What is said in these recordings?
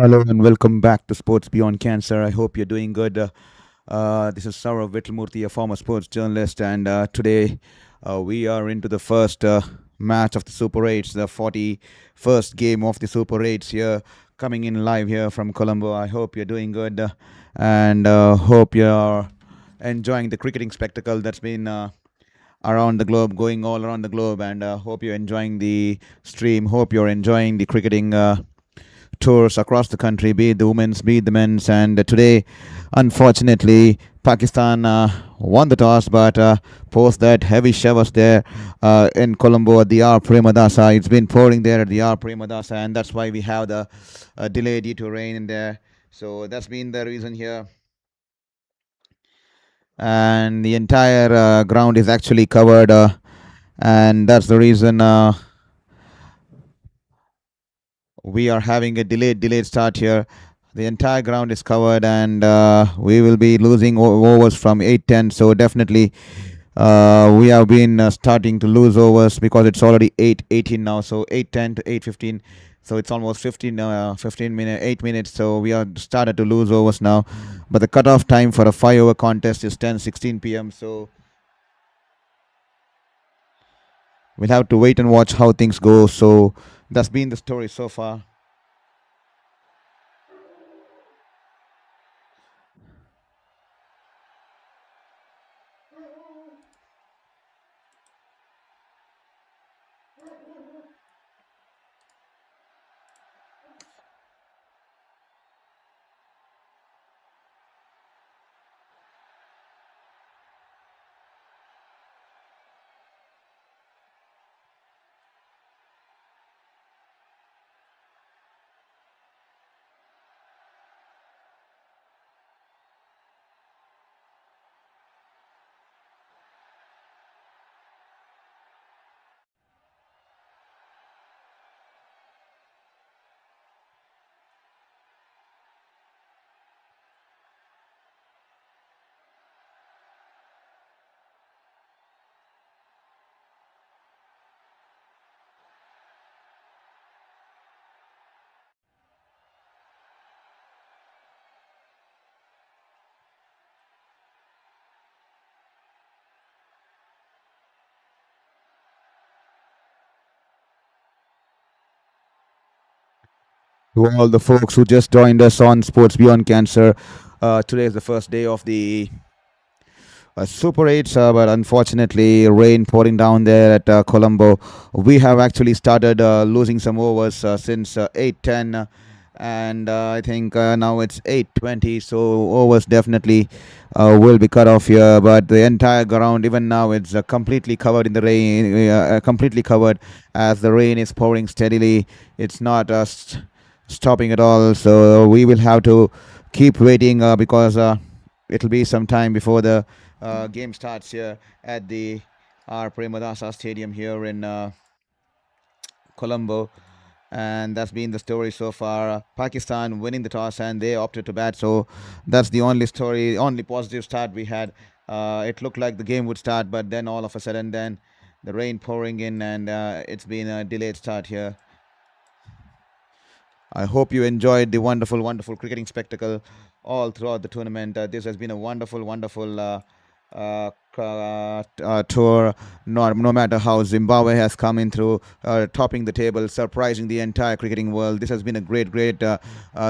Hello and welcome back to Sports Beyond Cancer. I hope you're doing good. This is Saurav Vittalmurthy, a former sports journalist, and today we are into the first match of the Super 8s, the 41st game of the Super 8s here, coming in live here from Colombo. I hope you're doing good and hope you're enjoying the cricketing spectacle that's been around the globe, going all around the globe, and hope you're enjoying the stream. Hope you're enjoying the cricketing tours across the country, be it the women's, be it the men's. And today, unfortunately, Pakistan won the toss, but post that heavy showers there in Colombo at the R Premadasa. It's been pouring there at the R Premadasa, and that's why we have the delay due to rain in there. So that's been the reason here. And the entire ground is actually covered, and that's the reason we are having a delayed start here. The entire ground is covered, and we will be losing overs from 8:10. So definitely, we have been starting to lose overs because it's already 8:18 now. So 8:10 to 8:15. So it's almost 15 minutes, 8 minutes. So we are started to lose overs now. But the cutoff time for a 5 over contest is 10:16 p.m. So we'll have to wait and watch how things go. So that's been the story so far. To all the folks who just joined us on Sports Beyond Cancer. Today is the first day of the Super 8s, but unfortunately, rain pouring down there at Colombo. We have actually started losing some overs since 8:10, and I think now it's 8:20, so overs definitely will be cut off here. But the entire ground, even now, it's completely covered in the rain, completely covered as the rain is pouring steadily. It's not stopping at all. So we will have to keep waiting because it'll be some time before the game starts here at the R Premadasa Stadium here in Colombo. And that's been the story so far. Pakistan winning the toss and they opted to bat. So that's the only story, only positive start we had. It looked like the game would start, but then all of a sudden, then the rain pouring in, and it's been a delayed start here. I hope you enjoyed the wonderful cricketing spectacle all throughout the tournament. This has been a wonderful tour. No matter how Zimbabwe has come in through, topping the table, surprising the entire cricketing world. This has been a great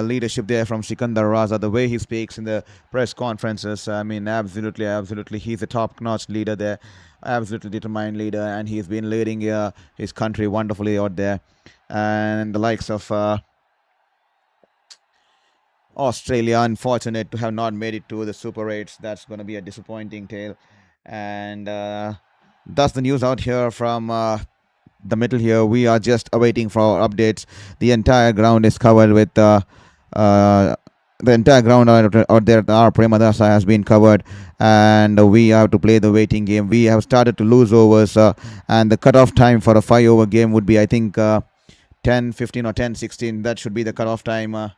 leadership there from Sikandar Raza. The way he speaks in the press conferences, I mean, absolutely, he's a top-notch leader there. Absolutely determined leader, and he's been leading his country wonderfully out there. And the likes of Australia, unfortunate to have not made it to the Super 8s. That's going to be a disappointing tale. And that's the news out here from the middle here. We are just awaiting for our updates. The entire ground is covered with the entire ground out there at our Premadasa has been covered, and we have to play the waiting game. We have started to lose overs, and the cutoff time for a 5 over game would be, I think, 10:15 or 10:16. That should be the cutoff time.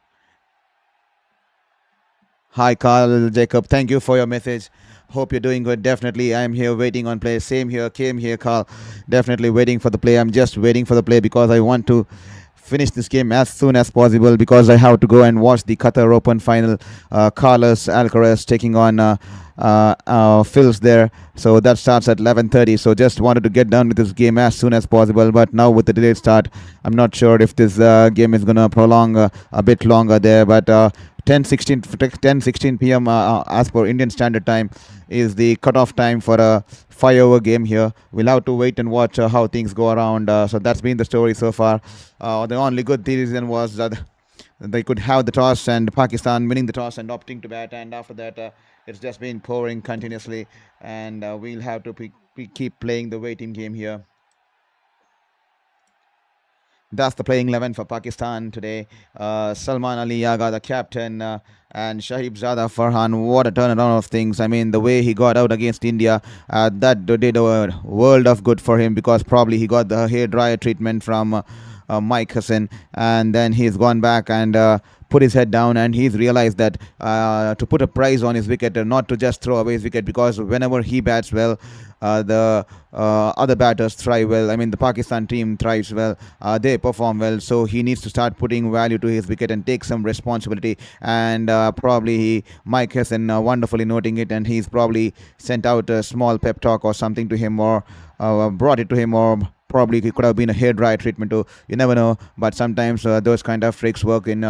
Hi, Carl Jacob. Thank you for your message. Hope you're doing good. Definitely, I'm here waiting on play. Same here. Came here, Carl. Definitely waiting for the play. I'm just waiting for the play because I want to finish this game as soon as possible because I have to go and watch the Qatar Open final. Carlos Alcaraz taking on Phil's there. So that starts at 11:30. So just wanted to get done with this game as soon as possible. But now with the delayed start, I'm not sure if this game is gonna prolong a bit longer there. But 10:16 p.m. As per Indian Standard Time is the cutoff time for a 5 over game here. We'll have to wait and watch how things go around. So that's been the story so far. The only good reason was that they could have the toss and Pakistan winning the toss and opting to bat, and after that it's just been pouring continuously, and we'll have to keep playing the waiting game here. That's the playing 11 for Pakistan today. Salman Ali Agha, the captain, and Shahib Zada Farhan. What a turnaround of things. I mean, the way he got out against India, that did a world of good for him because probably he got the hair dryer treatment from Mike Hassan, and then he's gone back and put his head down, and he's realized that to put a price on his wicket, not to just throw away his wicket, because whenever he bats well, the other batters thrive well. I mean, the Pakistan team thrives well. They perform well. So he needs to start putting value to his wicket and take some responsibility. And Mike Hassan wonderfully noting it, and he's probably sent out a small pep talk or something to him, or brought it to him, or probably it could have been a hair dry treatment too. You never know, but sometimes those kind of tricks work in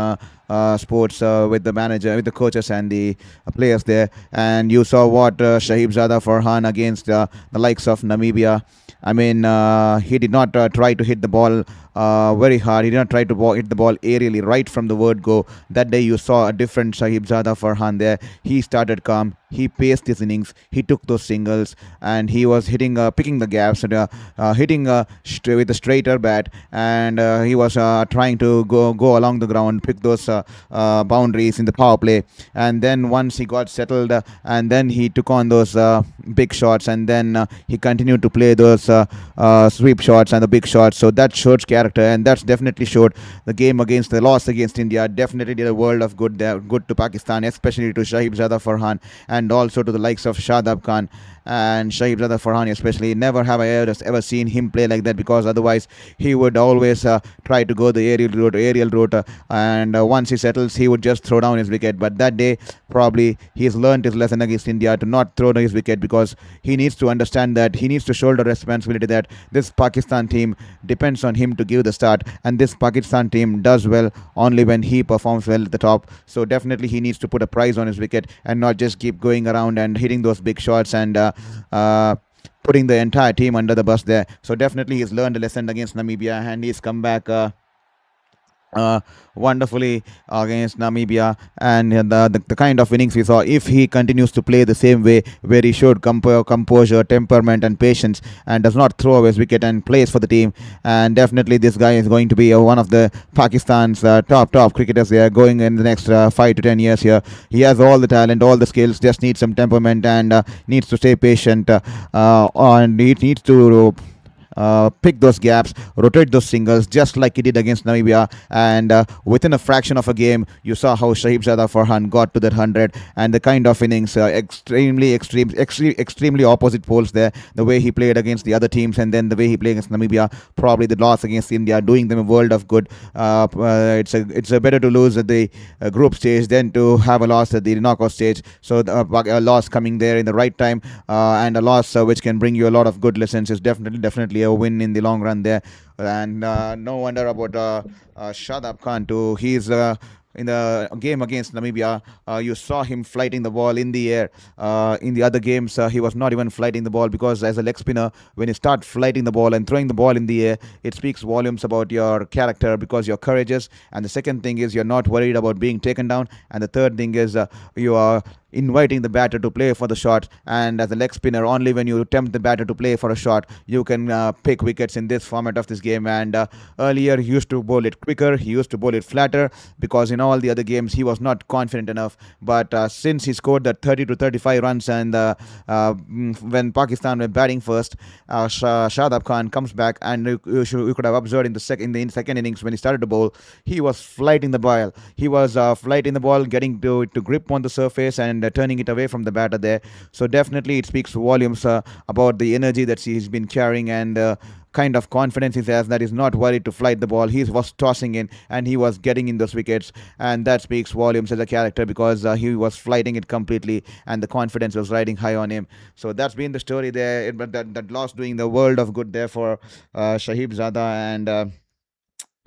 sports with the manager, with the coaches and the players there. And you saw what Shahib Zada Farhan against the likes of Namibia. I mean, he did not try to hit the ball very hard. He did not try to hit the ball aerially right from the word go. That day you saw a different Shahib Zada Farhan there. He started calm. He paced his innings. He took those singles, and he was hitting, picking the gaps, and hitting with a straighter bat. And he was trying to go along the ground, pick those boundaries in the power play. And then once he got settled, and then he took on those big shots, and then he continued to play those sweep shots and the big shots. So that showed character, and that's definitely showed the game against the loss against India. Definitely did a world of good there, good to Pakistan, especially to Shahib Zada Farhan, and also to the likes of Shadab Khan and Shahib Zada Farhan especially. Never have I ever seen him play like that, because otherwise he would always try to go the aerial route, and once he settles, he would just throw down his wicket. But that day, probably he's learned his lesson against India to not throw down his wicket, because he needs to understand that he needs to shoulder responsibility that this Pakistan team depends on him to give the start, and this Pakistan team does well only when he performs well at the top. So definitely he needs to put a price on his wicket and not just keep going around and hitting those big shots and putting the entire team under the bus there. So definitely he's learned a lesson against Namibia, and he's come back wonderfully against Namibia, and the kind of innings we saw, if he continues to play the same way, where he showed composure, temperament and patience, and does not throw away his wicket and plays for the team, and definitely this guy is going to be one of the Pakistan's top cricketers there going in the next 5 to 10 years here. He has all the talent, all the skills, just needs some temperament, and needs to stay patient, and he needs to pick those gaps, rotate those singles, just like he did against Namibia. And within a fraction of a game, you saw how Shahib Zada Farhan got to that 100, and the kind of innings, extremely opposite poles there. The way he played against the other teams, and then the way he played against Namibia, probably the loss against India, doing them a world of good. It's a better to lose at the group stage than to have a loss at the knockout stage. So a loss coming there in the right time, and a loss which can bring you a lot of good lessons, is definitely a win in the long run there. And no wonder about Shadab Khan too. He's in the game against Namibia, you saw him flighting the ball in the air. In the other games, he was not even flighting the ball, because as a leg spinner, when you start flighting the ball and throwing the ball in the air, it speaks volumes about your character, because you're courageous. And the second thing is, you're not worried about being taken down. And the third thing is, you are inviting the batter to play for the shot. And as a leg spinner, only when you tempt the batter to play for a shot, you can pick wickets in this format of this game. And earlier he used to bowl it quicker, he used to bowl it flatter, because in all the other games he was not confident enough. But since he scored that 30 to 35 runs, and when Pakistan were batting first, Shadab Khan comes back, and you could have observed in the second innings, when he started to bowl, he was flighting the ball. He was flighting the ball, getting to grip on the surface, and turning it away from the batter there. So definitely it speaks volumes about the energy that he's been carrying, and kind of confidence he has, that he's not worried to flight the ball. He was tossing in and he was getting in those wickets, and that speaks volumes as a character, because he was flighting it completely and the confidence was riding high on him. So that's been the story there. But that loss doing the world of good there for Shahib Zada and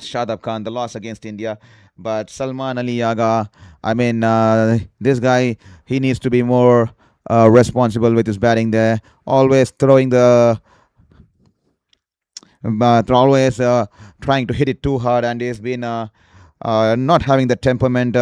Shadab Khan, the loss against India. But Salman Ali Yaga, I mean, this guy, he needs to be more responsible with his batting there. Always throwing the, but always trying to hit it too hard, and he's been not having the temperament,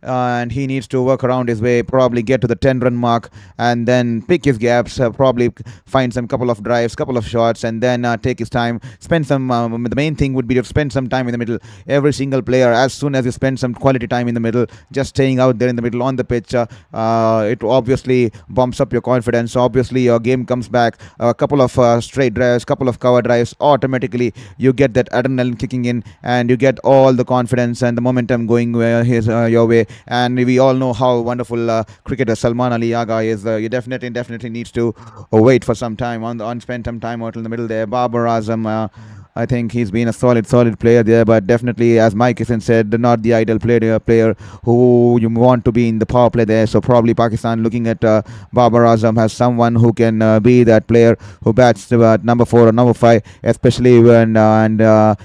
and he needs to work around his way, probably get to the 10-run mark and then pick his gaps, probably find some couple of drives, couple of shots, and then take his time, spend some, the main thing would be to spend some time in the middle. Every single player, as soon as you spend some quality time in the middle, just staying out there in the middle on the pitch, it obviously bumps up your confidence. Obviously your game comes back, a couple of straight drives, couple of cover drives, automatically you get that adrenaline kicking in, and you get all the confidence and the momentum going your way. And we all know how wonderful cricketer Salman Ali Yaga is. You definitely needs to wait for some time on spend some time out in the middle there. Babar Azam, I think he's been a solid player there, but definitely, as Mike Kisson said, not the ideal player who you want to be in the power play there. So probably Pakistan looking at Babar Azam as someone who can be that player who bats number 4 or number 5, especially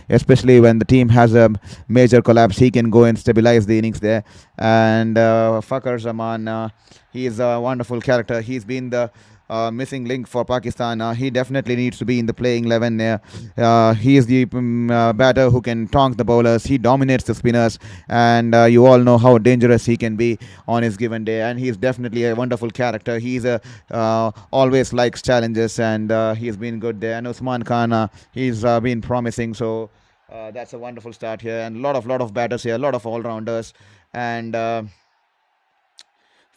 especially when the team has a major collapse. He can go and stabilize the innings there. And Fakhar Zaman, he is a wonderful character. He's been the missing link for Pakistan. He definitely needs to be in the playing 11 there. He is the batter who can tonk the bowlers. He dominates the spinners, and you all know how dangerous he can be on his given day. And he's definitely a wonderful character. He's always likes challenges, and he's been good there. And Usman Khan, he's been promising. So that's a wonderful start here, and lot of batters here, a lot of all-rounders, and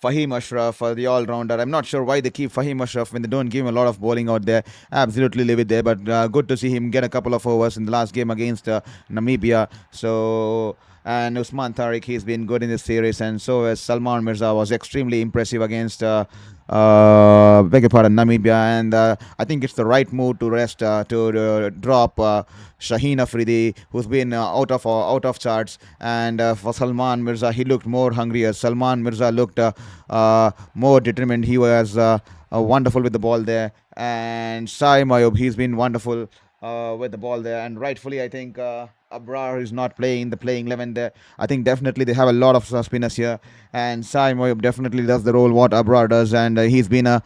Fahim Ashraf, the all-rounder. I'm not sure why they keep Fahim Ashraf when they don't give him a lot of bowling out there. Absolutely leave it there, but good to see him get a couple of overs in the last game against Namibia. So, and Usman Tariq, he's been good in this series, and so as Salman Mirza was extremely impressive against beg your pardon, Namibia, and I think it's the right move to rest, to drop Shaheen Afridi, who's been out of charts, and for Salman Mirza, he looked more hungrier. Salman Mirza looked more determined. He was wonderful with the ball there, and Sai Mayub, he's been wonderful with the ball there, and rightfully I think Abrar is not playing the playing 11 there. I think definitely they have a lot of spinners here, and Sai Moyub definitely does the role what Abrar does, and he's been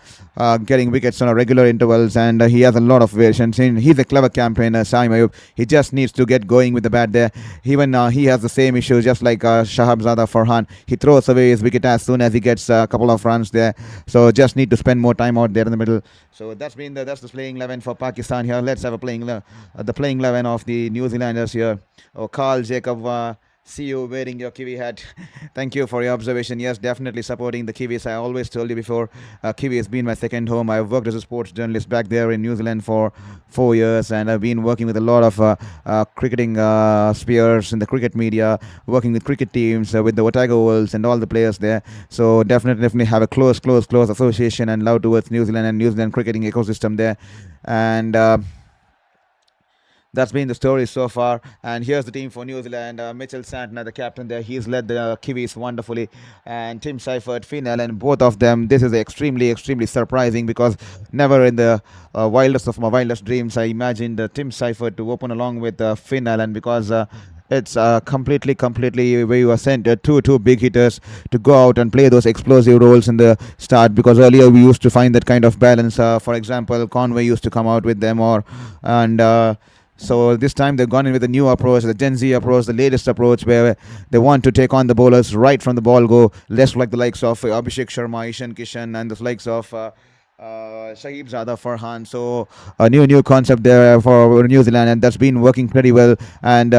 getting wickets on a regular intervals, and he has a lot of variations. He's a clever campaigner, Sai Moyub. He just needs to get going with the bat there. Even he has the same issue just like Shahabzada Farhan. He throws away his wicket as soon as he gets a couple of runs there, so just need to spend more time out there in the middle. So that's the playing 11 for Pakistan here. Let's have a the playing 11 of the New Zealanders here. Oh, Carl Jacob, see you wearing your Kiwi hat. Thank you for your observation. Yes, definitely supporting the Kiwis. I always told you before, Kiwi has been my second home. I've worked as a sports journalist back there in New Zealand for 4 years, and I've been working with a lot of cricketing spheres in the cricket media, working with cricket teams, with the Otago Wolves and all the players there. So definitely have a close association and love towards New Zealand and New Zealand cricketing ecosystem there. And that's been the story so far. And here's the team for New Zealand. Mitchell Santner, the captain there, he's led the Kiwis wonderfully. And Tim Seifert, Finn Allen, both of them. This is extremely surprising, because never in the wildest of my wildest dreams I imagined Tim Seifert to open along with Finn Allen, because it's completely where you are sent two big hitters to go out and play those explosive roles in the start, because earlier we used to find that kind of balance. For example, Conway used to come out with them, so this time they've gone in with a new approach, the Gen Z approach, the latest approach, where they want to take on the bowlers right from the ball go, less like the likes of Abhishek Sharma, Ishan Kishan, and the likes of Shahib Zada Farhan. So a new concept there for New Zealand, and that's been working pretty well. And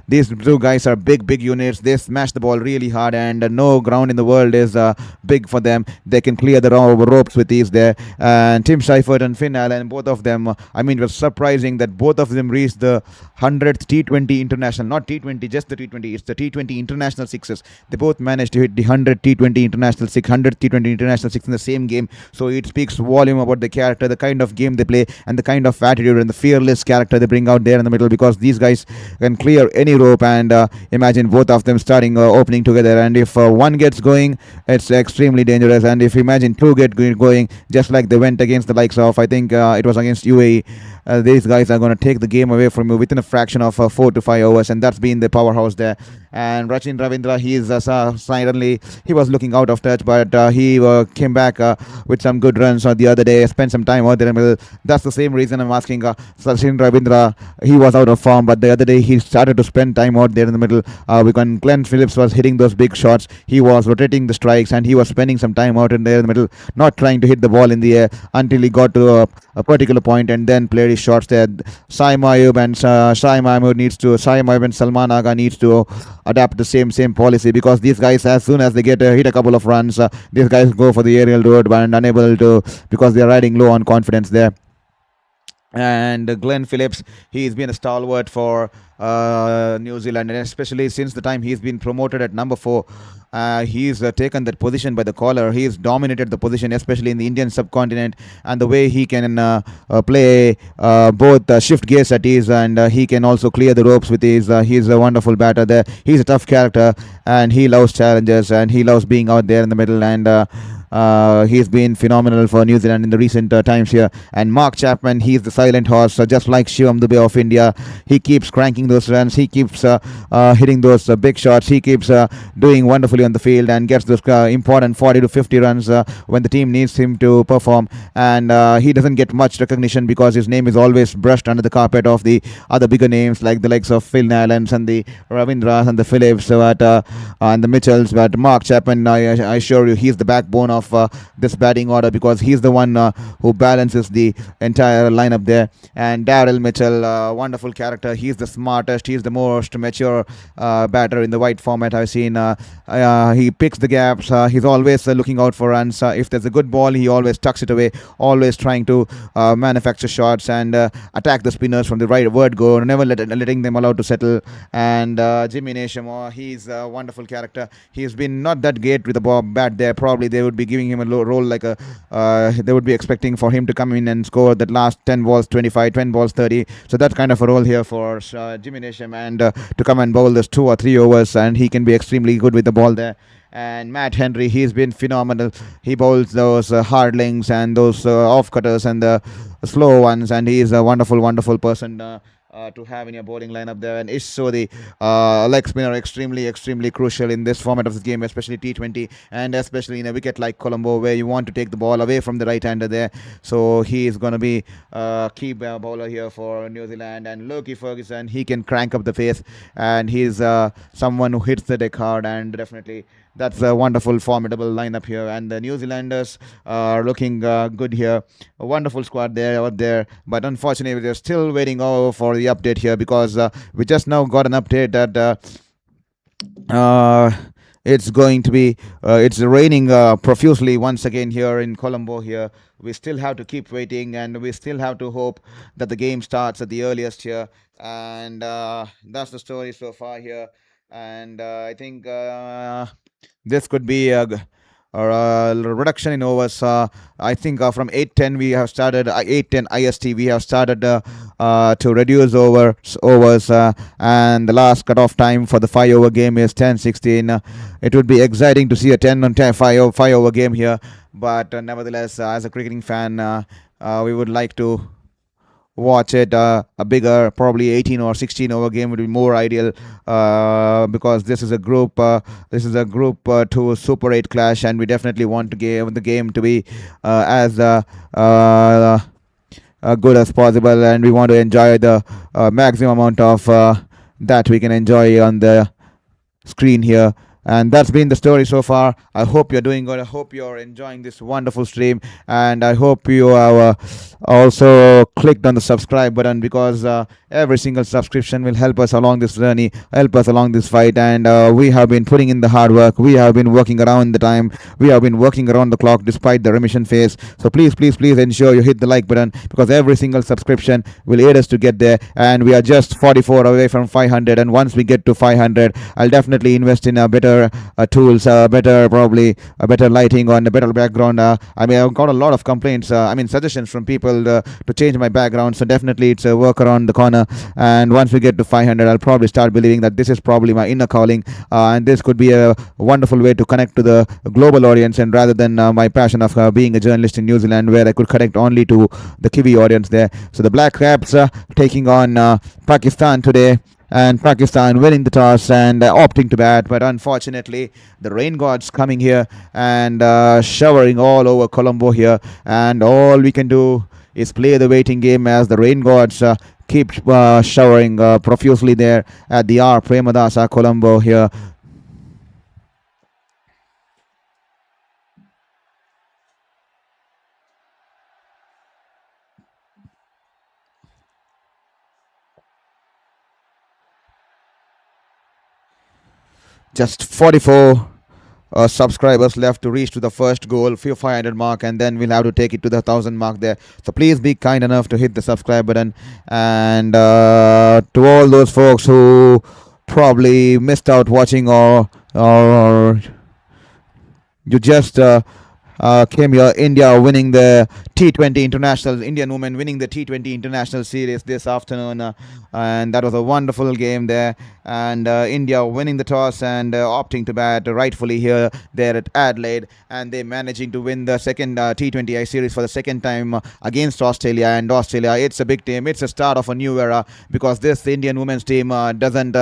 these two guys are big units. They smash the ball really hard, and no ground in the world is big for them. They can clear the ropes with ease there. And Tim Seifert and Finn Allen, both of them, I mean, it was surprising that both of them reached the 100th T20 international, not T20, just the T20. It's the T20 international sixes. They both managed to hit the 100 T20 international six, 100 T20 international six in the same game. So it speaks volume about the character, the kind of game they play, and the kind of attitude and the fearless character they bring out there in the middle, because these guys can clear any rope. And imagine both of them starting opening together, and if one gets going, it's extremely dangerous. And if you imagine two get going, just like they went against the likes of, I think it was against UAE, these guys are going to take the game away from you within a fraction of 4 to 5 hours, and that's been the powerhouse there. And Rachin Ravindra, suddenly he was looking out of touch, but he came back with some good runs the other day, spent some time out there in the middle. That's the same reason I'm asking Rachin Ravindra. He was out of form, but the other day he started to spend time out there in the middle. When Glenn Phillips was hitting those big shots, he was rotating the strikes, and he was spending some time out in there in the middle, not trying to hit the ball in the air until he got to a particular point and then played his shots there. Saim Ayub and Salman Agha needs to adapt the same policy, because these guys, as soon as they get hit a couple of runs, these guys go for the aerial road, but unable to, because they're riding low on confidence there. And Glenn Phillips, he's been a stalwart for New Zealand, and especially since the time he's been promoted at number 4. He's taken that position by the collar. He's dominated the position, especially in the Indian subcontinent, and the way he can play both shift gear setties, and he can also clear the ropes with his. He's a wonderful batter there. He's a tough character, and he loves challenges, and he loves being out there in the middle. And he's been phenomenal for New Zealand in the recent times here. And Mark Chapman, he's the silent horse, just like Shivam Dubey of India. He keeps cranking those runs. He keeps hitting those big shots. He keeps doing wonderfully on the field and gets those important 40 to 50 runs when the team needs him to perform. And he doesn't get much recognition because his name is always brushed under the carpet of the other bigger names like the likes of Phil Nallans and the Ravindras and the Phillips and the Mitchells. But Mark Chapman, I assure you, he's the backbone of this batting order, because he's the one who balances the entire lineup there. And Daryl Mitchell, wonderful character. He's the smartest, he's the most mature batter in the white format I've seen. He picks the gaps. He's always looking out for runs. If there's a good ball, he always tucks it away, always trying to manufacture shots and attack the spinners from the right word go, never letting them allowed to settle. And Jimmy Nesham, he's a wonderful character. He's been not that great with the bat there. Probably they would be giving him a low role like they would be expecting for him to come in and score that last 10 balls 25, 10 balls 30. So that kind of a role here for Jimmy Nesham, and to come and bowl this 2 or 3 overs, and he can be extremely good with the ball there. And Matt Henry, he's been phenomenal. He bowls those hardlings and those off-cutters and the slow ones, and he's a wonderful person to have in your bowling lineup there. And Ish Sodhi, leg spinner, extremely crucial in this format of the game, especially T20, and especially in a wicket like Colombo, where you want to take the ball away from the right-hander there. So he is going to be a key bowler here for New Zealand. And Loki Ferguson, he can crank up the pace, and he's someone who hits the deck hard, and definitely that's a wonderful, formidable lineup here. And the New Zealanders are looking good here. A wonderful squad out there. But unfortunately, they're still waiting for the update here, because we just now got an update that it's going to be it's raining profusely once again here in Colombo here. We still have to keep waiting, and we still have to hope that the game starts at the earliest here. And that's the story so far here. And I think this could be a reduction in overs. I think from 8:10 we have started 8:10 IST we have started to reduce overs, and the last cutoff time for the 5-over game is 10:16. It would be exciting to see a 10 on 10 5-over game here, but nevertheless, as a cricketing fan, we would like to watch it a bigger, probably 18 or 16 over game would be more ideal, because this is a group 2 Super 8 clash, and we definitely want to give the game to be as good as possible, and we want to enjoy the maximum amount of that we can enjoy on the screen here. And that's been the story so far. I hope you're doing good. I hope you're enjoying this wonderful stream, and I hope you have also clicked on the subscribe button, because every single subscription will help us along this journey, help us along this fight. And we have been putting in the hard work. We have been working around the time. We have been working around the clock despite the remission phase. So please ensure you hit the like button, because every single subscription will aid us to get there. And we are just 44 away from 500, and once we get to 500, I'll definitely invest in a better better tools, better probably better lighting on a better background. I mean, I've got a lot of complaints. Suggestions from people to change my background. So definitely, it's a work around the corner. And once we get to 500, I'll probably start believing that this is probably my inner calling, and this could be a wonderful way to connect to the global audience, and rather than my passion of being a journalist in New Zealand, where I could connect only to the Kiwi audience there. So the Black Caps taking on Pakistan today, and Pakistan winning the toss and opting to bat. But unfortunately, the rain gods coming here and showering all over Colombo here, and all we can do is play the waiting game as the rain gods keep showering profusely there at the R Premadasa Colombo here. Just 44 subscribers left to reach to the first goal, 500 mark, and then we'll have to take it to the 1,000 mark there. So please be kind enough to hit the subscribe button. And to all those folks who probably missed out watching, or you just came here, India winning the T20 International, Indian women winning the T20 International Series this afternoon, and that was a wonderful game there. And India winning the toss and opting to bat rightfully here there at Adelaide, and they managing to win the second T20I series for the second time against Australia. And Australia, it's a big team, it's a start of a new era, because this Indian women's team doesn't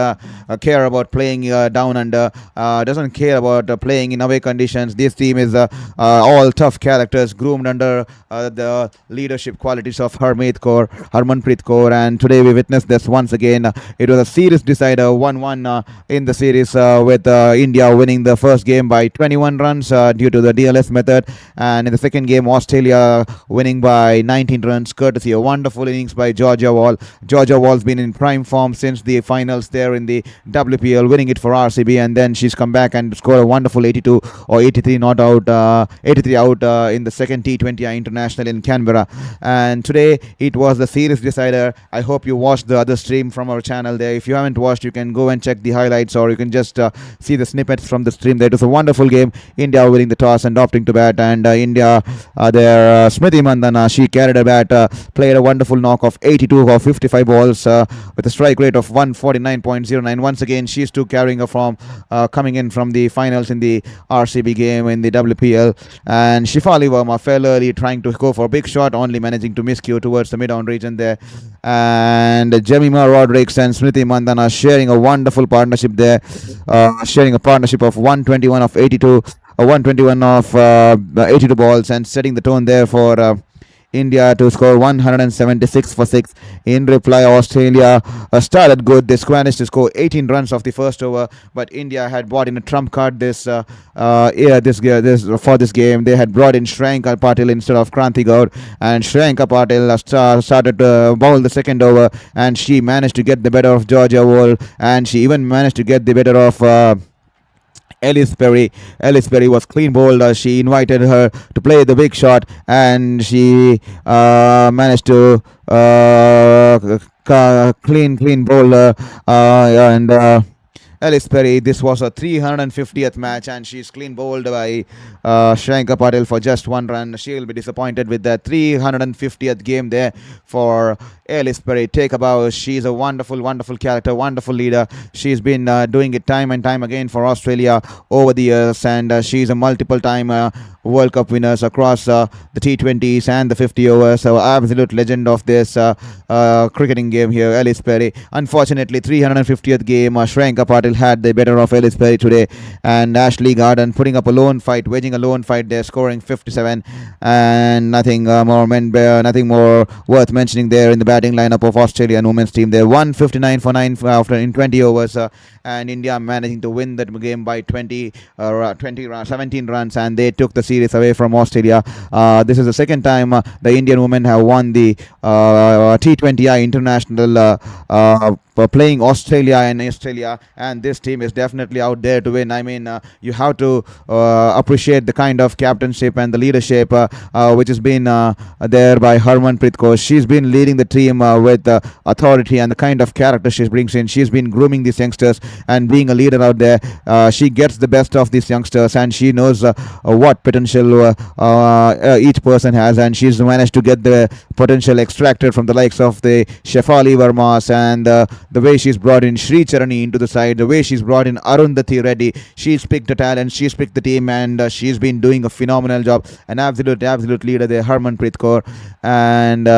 care about playing down under, doesn't care about playing in away conditions. This team is all tough characters groomed under the leadership qualities of Harmanpreet Kaur, and today we witnessed this once again. It was a series decider, 1-1 in the series, with India winning the first game by 21 runs due to the DLS method, and in the second game Australia winning by 19 runs courtesy of wonderful innings by Georgia Wall. Georgia Wall's been in prime form since the finals there in the WPL, winning it for RCB, and then she's come back and scored a wonderful 82 or 83 not out, 83 out in the second T20I International in Canberra. And today it was the series decider. I hope you watched the other stream from our channel there. If you haven't watched, you can go and check the highlights, or you can just see the snippets from the stream there. It was a wonderful game. India winning the toss and opting to bat, and India Smriti Mandhana, she carried a bat, played a wonderful knock of 82 or 55 balls with a strike rate of 149.09. Once again, she's too carrying a form coming in from the finals in the RCB game in the WPL. And Shifali Verma fell early trying to go for a big shot, only managing to miscue towards the mid-on region there. And Jemima Rodrigues and Smriti Mandhana sharing a wonderful partnership there, sharing a partnership of 121 of 82, 121 of 82 balls, and setting the tone there for India to score 176 for 6. In reply, Australia started good. They managed to score 18 runs off the first over, but India had brought in a trump card this for this game. They had brought in Shreyanka Patil instead of Kranti Gaur, and Shreyanka Patil started to bowl the second over, and she managed to get the better of Georgia Wall, and she even managed to get the better of Ellis Perry. Ellis Perry was clean bowled. She invited her to play the big shot, and she managed to clean bowl and Ellis Perry. This was her 350th match, and she's clean bowled by Shreyanka Patil for just 1 run. She will be disappointed with that 350th game there for Ellis Perry. Take a bow. She's a wonderful character, wonderful leader. She's been doing it time and time again for Australia over the years, and she's a multiple time World Cup winners across the T20s and the 50 overs. So absolute legend of this cricketing game here, Ellis Perry. Unfortunately, 350th game, Shreyanka Patil had the better of Ellis Perry today, and Ashley Garden putting up a lone fight, wedging a lone fight there, scoring 57, and nothing more worth mentioning there in the batting lineup of Australian women's team. They're 159 for 9 after in 20 overs, and India managing to win that game by 17 runs, and they took the series away from Australia. This is the second time the Indian women have won the T20I International playing Australia, and this team is definitely out there to win. I mean, you have to appreciate the kind of captainship and the leadership which has been there by Harmanpreet Kaur. She's been leading the team with authority, and the kind of character she brings in. She's been grooming these youngsters and being a leader out there, she gets the best of these youngsters, and she knows what potential each person has, and she's managed to get the potential extracted from the likes of the Shefali Vermas, and the way she's brought in Sri Charani into the side, the way she's brought in Arundhati Reddy. She's picked a talent, she's picked the team, and she's been doing a phenomenal job. An absolute leader there, Harmanpreet Kaur, and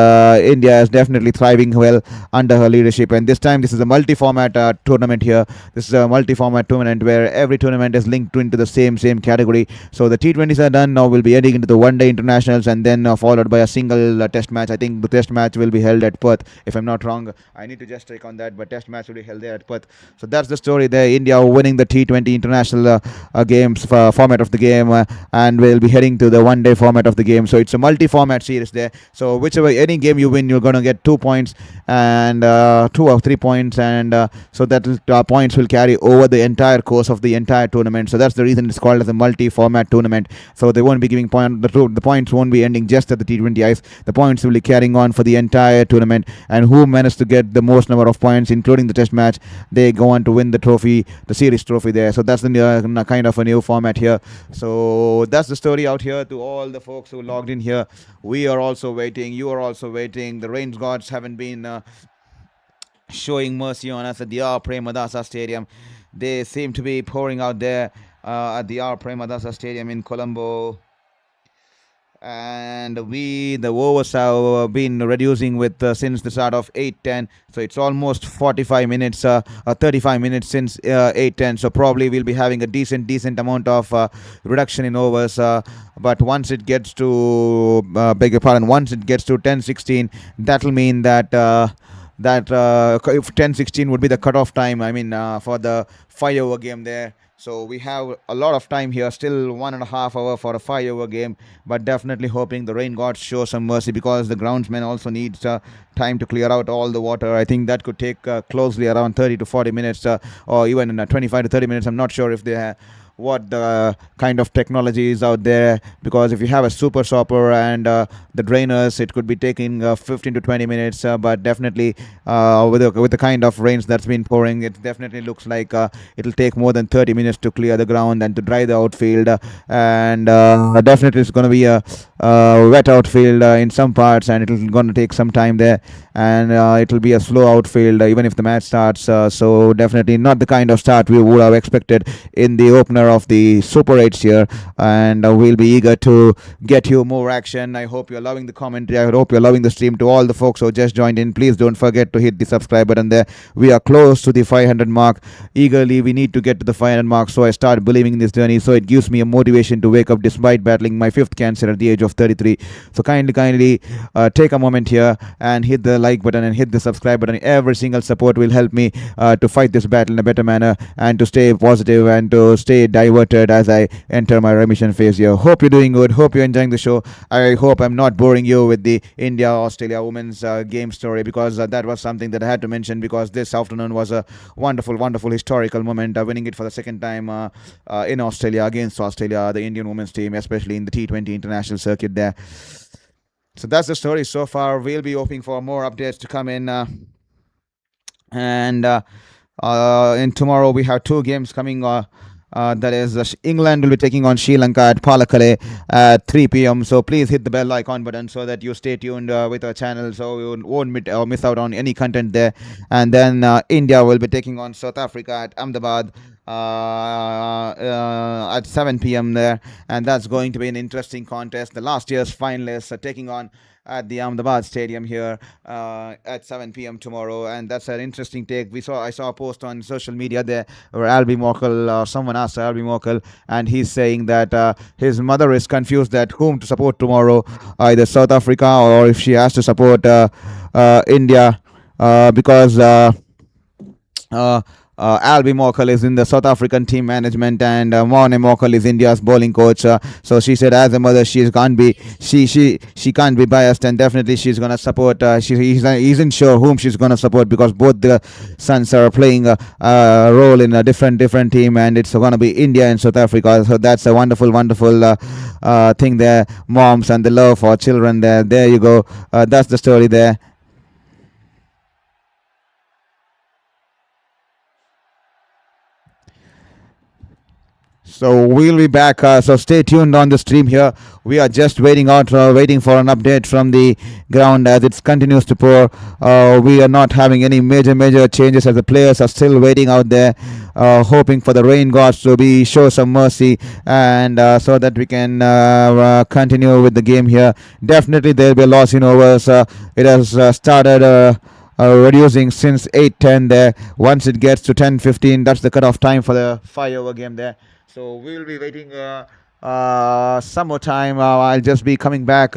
India is definitely thriving well under her leadership. And this time, this is a multi-format tournament here. This is a multi-format tournament where every tournament is linked into the same category. So the T20s are done. Now we'll be heading into the one-day internationals, and then followed by a single test match. I think the test match will be held at Perth, if I'm not wrong. I need to just check on that, but test match will be held there at Perth. So that's the story there. India winning the T20 international games format of the game, and we'll be heading to the one-day format of the game. So it's a multi-format series there. So whichever any game you win, you're going to get 2 points, and 2 or 3 points, and so that points will carry over the entire course of the entire tournament. So that's the reason it's called as a multi-format tournament. So they won't be giving the points won't be ending just at the T20 ice. The points will be carrying on for the entire tournament, and who managed to get the most number of points, including the test match, they go on to win the trophy, the series trophy there. So that's the kind of a new format here. So that's the story out here to all the folks who logged in here. We are also waiting. You are also waiting. The rain gods haven't been showing mercy on us at the Premadasa Stadium. They seem to be pouring out there at the Premadasa Stadium in Colombo. And the overs have been reducing with since the start of 8:10. So it's almost 45 minutes, 35 minutes since 8:10. So probably we'll be having a decent amount of reduction in overs. But once it gets to, beg your pardon, once it gets to 10:16, that'll mean that if 10:16 would be the cutoff time, I mean, for the 5-over game there. So we have a lot of time here, still 1.5 hours for a 5-over game, but definitely hoping the rain gods show some mercy, because the groundsman also needs time to clear out all the water. I think that could take closely around 30 to 40 minutes, or even 25 to 30 minutes. I'm not sure if they have what the kind of technology is out there, because if you have a super stopper and the drainers, it could be taking 15 to 20 minutes, but definitely with the kind of rains that's been pouring, it definitely looks like it'll take more than 30 minutes to clear the ground and to dry the outfield, and definitely it's going to be a wet outfield in some parts, and it'll going to take some time there, and it'll be a slow outfield even if the match starts. So definitely not the kind of start we would have expected in the opener of the Super 8s here, and we'll be eager to get you more action. I hope you're loving the commentary. I hope you're loving the stream. To all the folks who just joined in, please don't forget to hit the subscribe button there. We are close to the 500 mark. Eagerly, we need to get to the 500 mark, so I start believing in this journey. So it gives me a motivation to wake up despite battling my 5th cancer at the age of 33. So kindly take a moment here and hit the like button and hit the subscribe button. Every single support will help me to fight this battle in a better manner, and to stay positive and to stay diverted as I enter my remission phase here. Hope you're doing good. Hope you're enjoying the show. I hope I'm not boring you with the India-Australia women's game story, because that was something that I had to mention, because this afternoon was a wonderful historical moment, winning it for the second time in Australia, against Australia, the Indian women's team, especially in the T20 international circuit there. So that's the story so far. We'll be hoping for more updates to come in, and tomorrow we have 2 games coming. That is, England will be taking on Sri Lanka at Palakkale at 3 p.m. So please hit the bell icon button so that you stay tuned with our channel, so you won't miss out on any content there. And then India will be taking on South Africa at Ahmedabad at 7 p.m. there, and that's going to be an interesting contest. The last year's finalists are taking on at the Ahmedabad Stadium here at 7 p.m. tomorrow, and that's an interesting take. I saw a post on social media there where Albie Morkel, someone asked Albie Morkel, and he's saying that his mother is confused at whom to support tomorrow, either South Africa or if she has to support India, because Albie Morkel is in the South African team management, and Morne Morkel is India's bowling coach. So she said, as a mother, she can't be biased, and definitely she's gonna support. She isn't sure whom she's gonna support, because both the sons are playing a role in a different team, and it's gonna be India and South Africa. So that's a wonderful thing there. Moms and the love for children there. There you go. That's the story there. So we'll be back. So stay tuned on the stream here. We are just waiting for an update from the ground as it continues to pour. We are not having any major changes as the players are still waiting out there, hoping for the rain gods to be show some mercy and so that we can continue with the game here. Definitely there will be a loss in overs. It has started. Reducing since 8:10 there. Once it gets to 10:15, that's the cutoff time for the 5 over game there. So we will be waiting some more time. I'll just be coming back,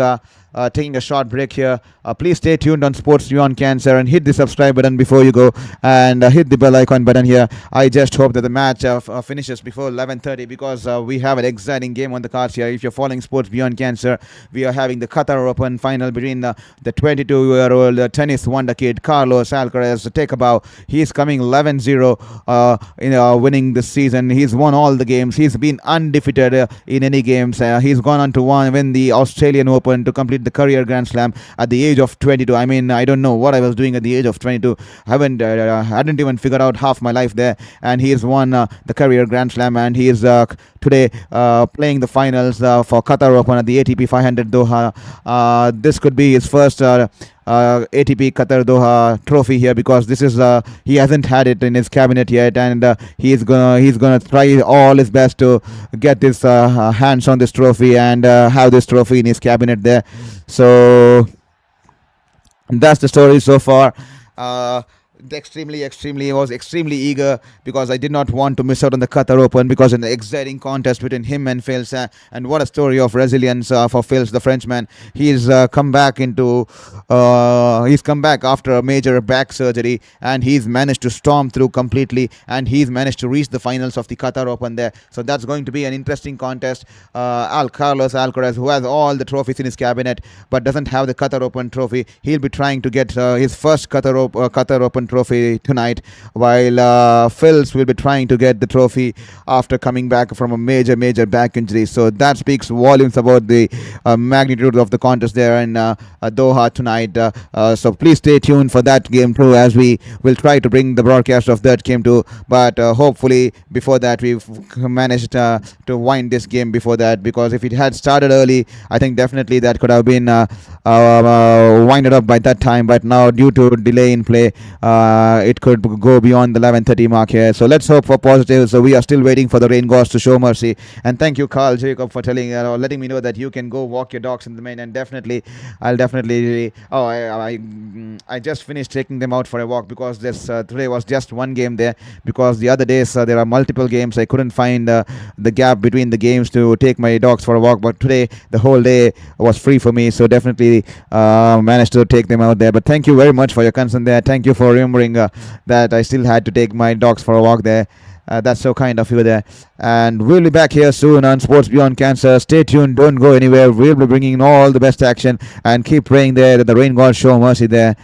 taking a short break here. Please stay tuned on Sports Beyond Cancer and hit the subscribe button before you go and hit the bell icon button here. I just hope that the match finishes before 11:30 because we have an exciting game on the cards here. If you're following Sports Beyond Cancer, we are having the Qatar Open final between the 22-year-old tennis wonder kid Carlos Alcaraz. Take a bow. He's coming 11-0, winning this season. He's won all the games. He's been undefeated in any games. He's gone on to win the Australian Open to complete the career Grand Slam at the age of 22. I mean, I don't know what I was doing at the age of 22. Hadn't even figured out half my life there. And he's won the career Grand Slam, and he is today playing the finals for Qatar Open at the ATP 500 Doha. This could be his first ATP Qatar Doha trophy here because this is he hasn't had it in his cabinet yet, and he's gonna try all his best to get this hands on this trophy and have this trophy in his cabinet there. So that's the story so far. Uh, extremely was extremely eager because I did not want to miss out on the Qatar Open because in the exciting contest between him and Fils, and what a story of resilience for Fils, the Frenchman. He's come back after a major back surgery, and he's managed to storm through completely, and he's managed to reach the finals of the Qatar Open there. So that's going to be an interesting contest. Carlos Alcaraz, who has all the trophies in his cabinet but doesn't have the Qatar Open trophy, he'll be trying to get his first Qatar Open trophy tonight, while Fils will be trying to get the trophy after coming back from a major back injury. So that speaks volumes about the magnitude of the contest there in Doha tonight. So please stay tuned for that game too, as we will try to bring the broadcast of that game too. But hopefully before that we've managed to wind this game before that, because if it had started early, I think definitely that could have been winded up by that time. But now, due to delay in play, it could go beyond the 11:30 mark here. So let's hope for positive. So we are still waiting for the rain gods to show mercy. And thank you, Carl Jacob, for letting me know that you can go walk your dogs in the main. And definitely, I'll definitely. Oh, I just finished taking them out for a walk because this today was just one game there. Because the other days there are multiple games. I couldn't find the gap between the games to take my dogs for a walk. But today, the whole day was free for me. So definitely managed to take them out there. But thank you very much for your concern there. Thank you for remembering that I still had to take my dogs for a walk there. That's so kind of you there. And we'll be back here soon on Sports Beyond Cancer. Stay tuned. Don't go anywhere. We'll be bringing all the best action, and keep praying there that the rain gods show mercy there.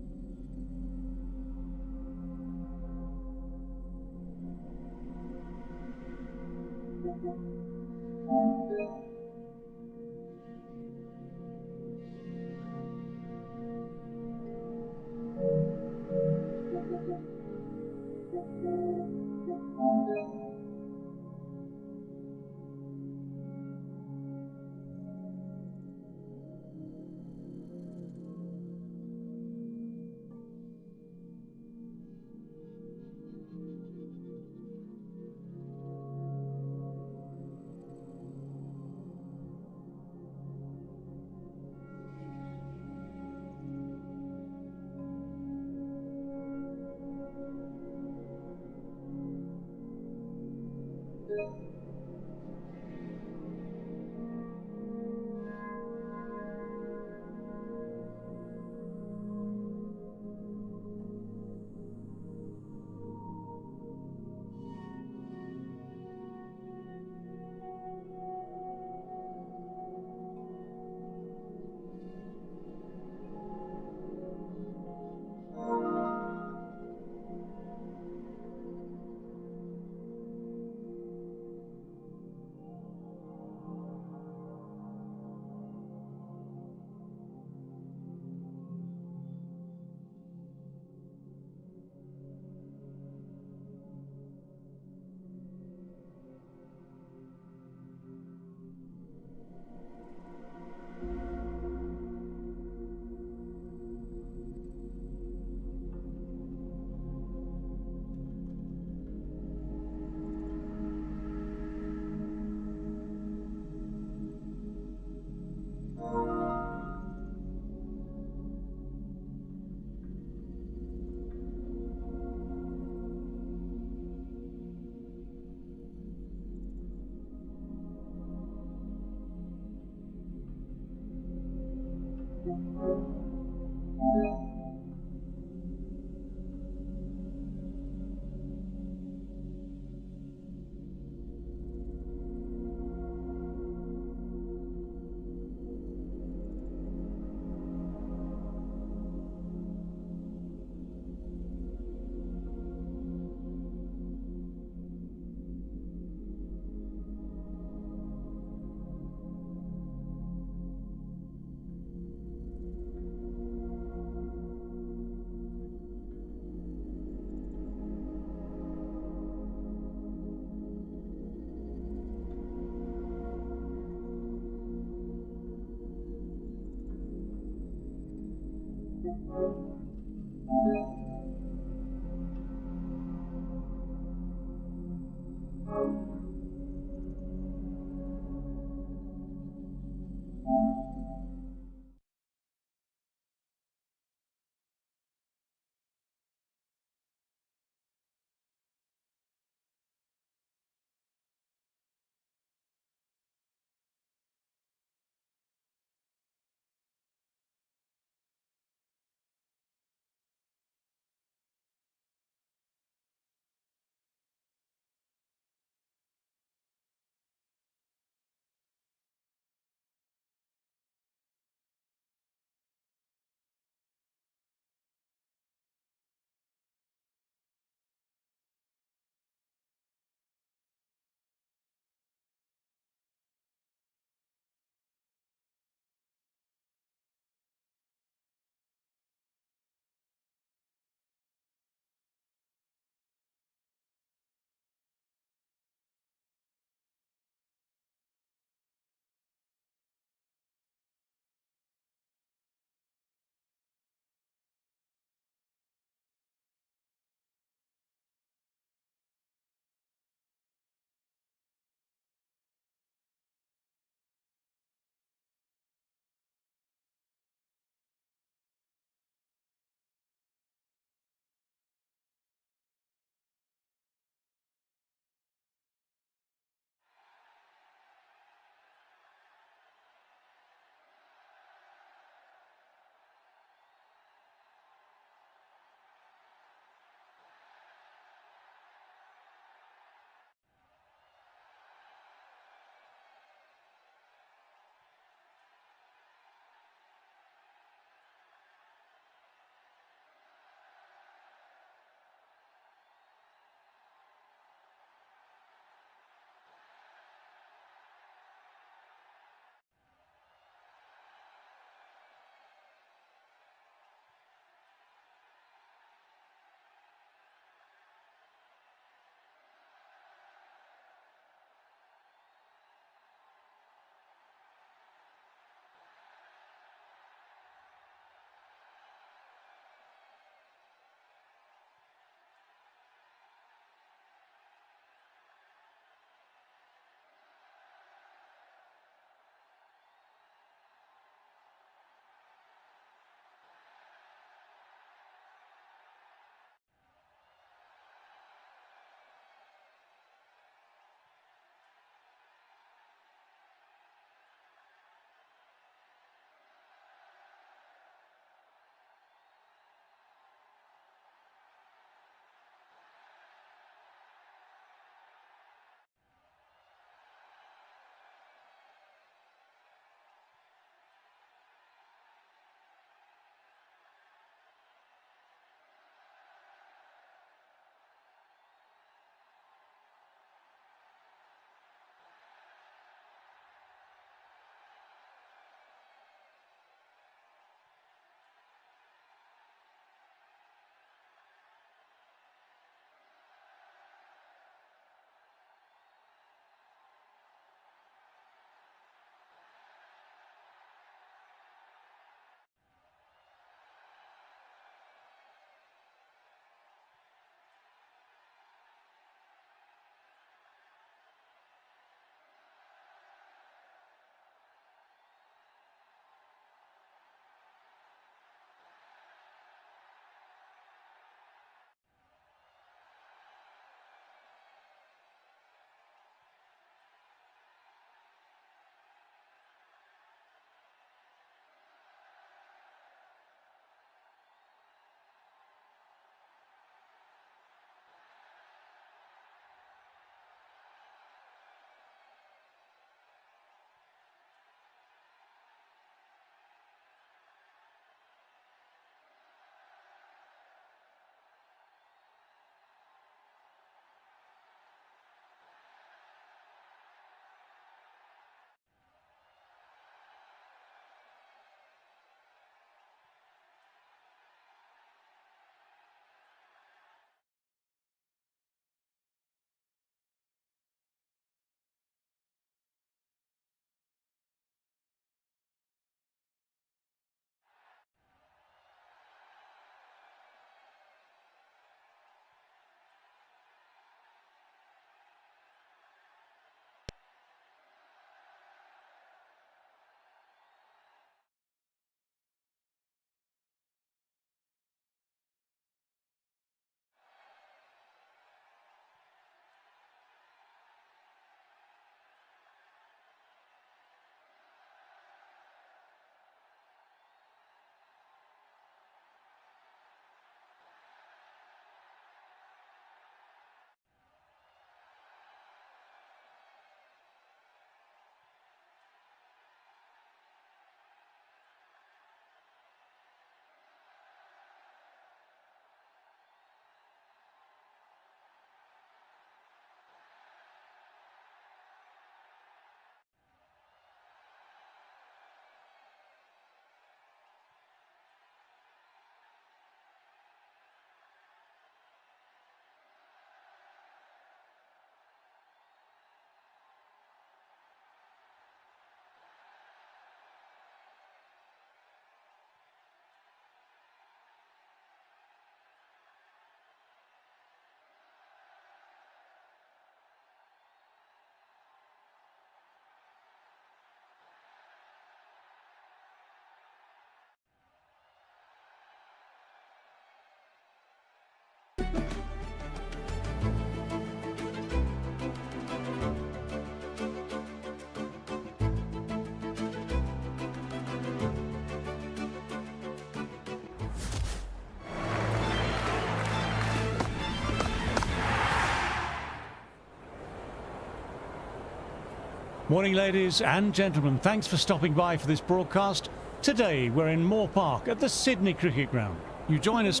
Morning, ladies and gentlemen. Thanks for stopping by for this broadcast. Today, we're in Moore Park at the Sydney Cricket Ground. You join us.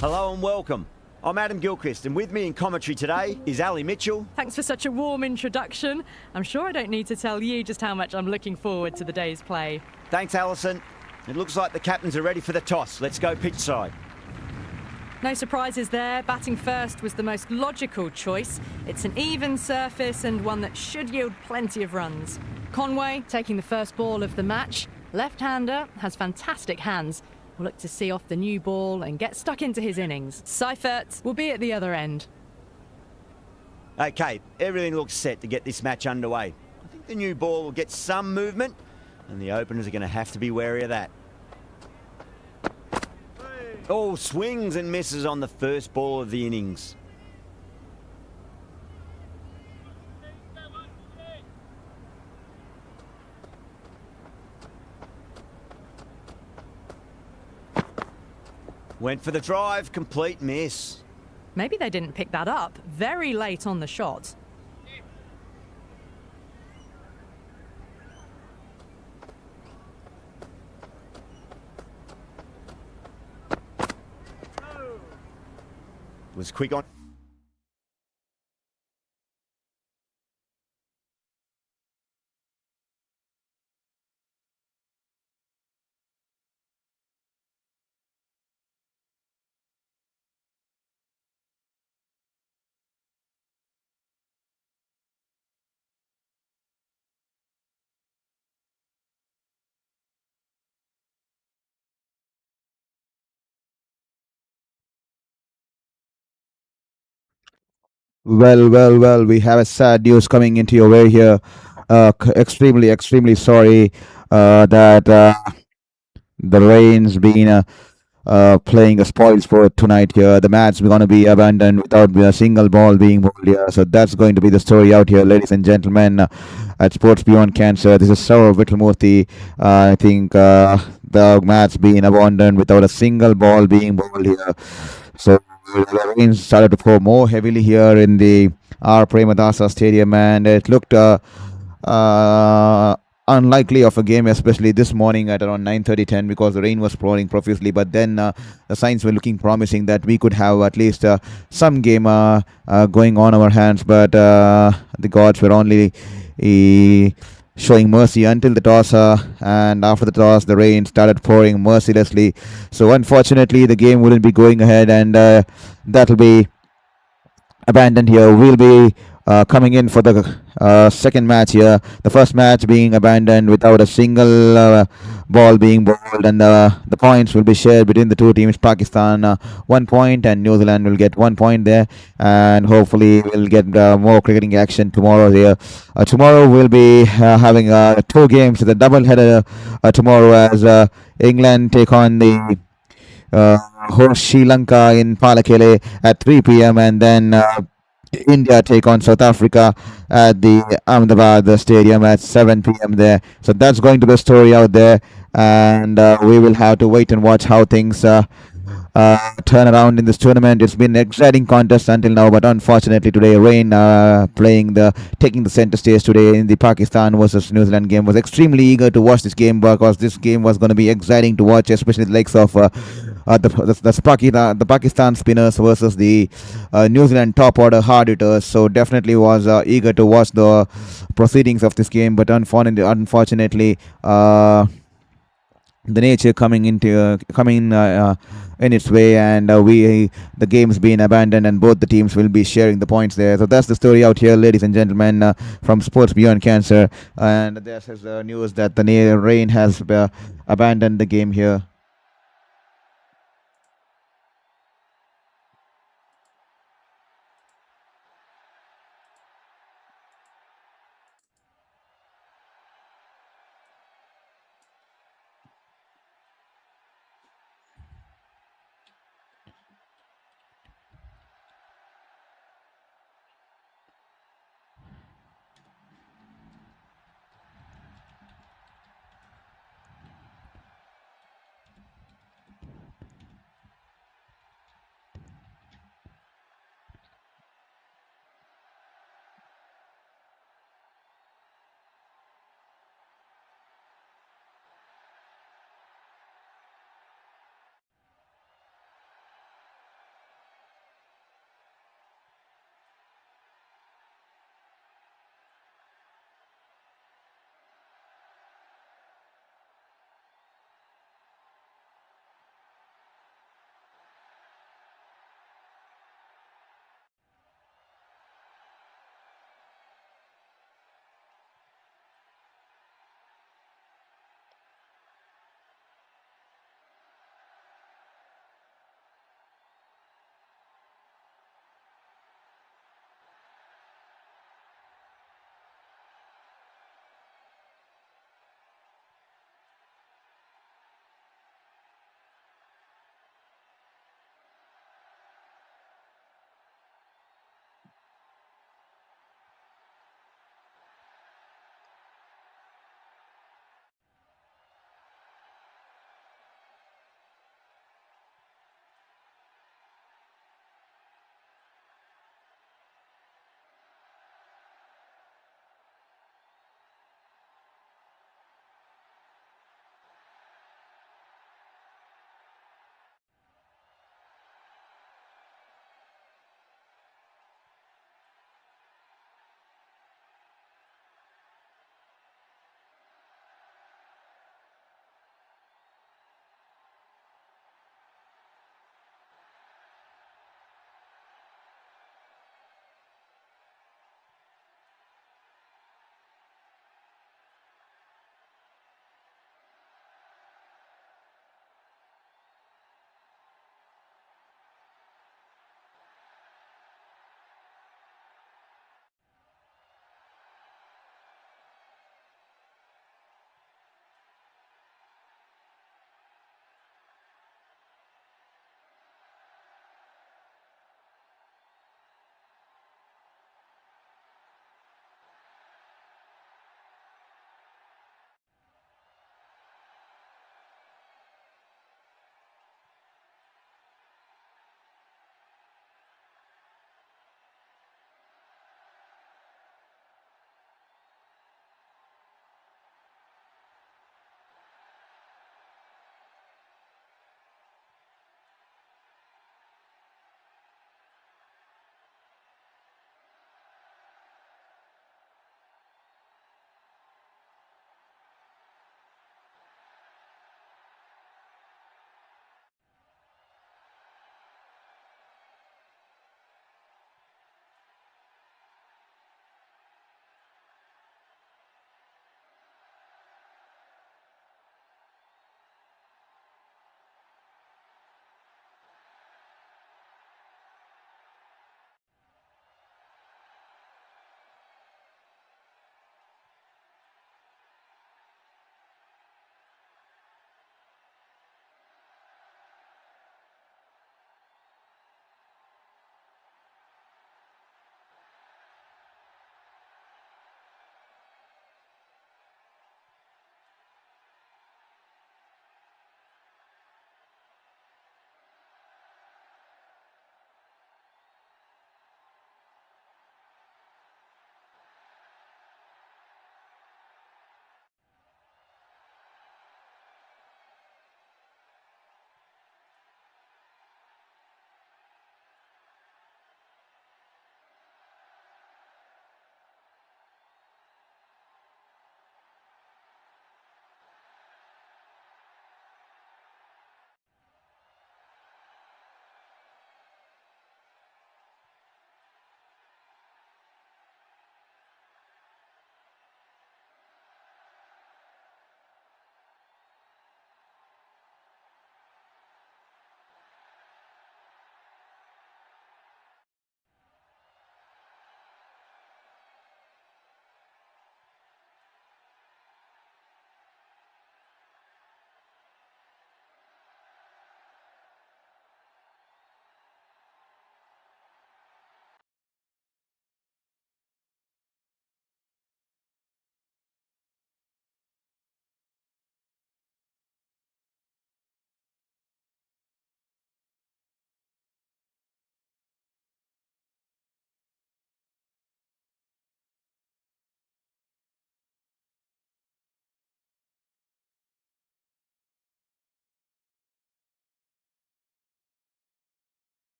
Hello and welcome. I'm Adam Gilchrist, and with me in commentary today is Ali Mitchell. Thanks for such a warm introduction. I'm sure I don't need to tell you just how much I'm looking forward to the day's play. Thanks, Alison. It looks like the captains are ready for the toss. Let's go pitch side. No surprises there. Batting first was the most logical choice. It's an even surface and one that should yield plenty of runs. Conway taking the first ball of the match. Left-hander, has fantastic hands. Will look to see off the new ball and get stuck into his innings. Seifert will be at the other end. Okay, everything looks set to get this match underway. I think the new ball will get some movement, and the openers are going to have to be wary of that. Oh, swings and misses on the first ball of the innings. Went for the drive, complete miss. Maybe they didn't pick that up. Very late on the shot. Was quick on. Well. We have a sad news coming into your way here. Extremely sorry that the rain's been playing a spoil sport tonight here. The match is going to be abandoned without a single ball being bowled here. So that's going to be the story out here, ladies and gentlemen, at Sports Beyond Cancer. This is Saurav Vittalmurthy. I think the match being abandoned without a single ball being bowled here. So the rain started to pour more heavily here in the Premadasa Stadium, and it looked unlikely of a game, especially this morning at around 9:30, 10, because the rain was pouring profusely. But then the signs were looking promising that we could have at least some game going on our hands. But the gods were only showing mercy until the toss, and after the toss, the rain started pouring mercilessly. So unfortunately, the game wouldn't be going ahead, and that'll be abandoned here. We'll be coming in for the second match here. The first match being abandoned without a single ball being bowled, and the points will be shared between the two teams. Pakistan 1 point, and New Zealand will get 1 point there, and hopefully we'll get more cricketing action tomorrow here. Tomorrow we'll be having 2 games, the double header tomorrow, as England take on the host Sri Lanka in Palakele at 3 p.m. and then India take on South Africa at the Ahmedabad Stadium at 7 p.m. there. So that's going to be a story out there, and we will have to wait and watch how things turnaround in this tournament. It's been an exciting contest until now, but unfortunately today, rain taking the center stage today in the Pakistan versus New Zealand game. Was extremely eager to watch this game because this game was going to be exciting to watch, especially the likes of the Pakistan spinners versus the New Zealand top order hard hitters. So definitely was eager to watch the proceedings of this game, but unfortunately. The nature coming in its way, and we the game's been abandoned, and both the teams will be sharing the points there. So that's the story out here, ladies and gentlemen, from Sports Beyond Cancer. And there's news that the rain has abandoned the game here.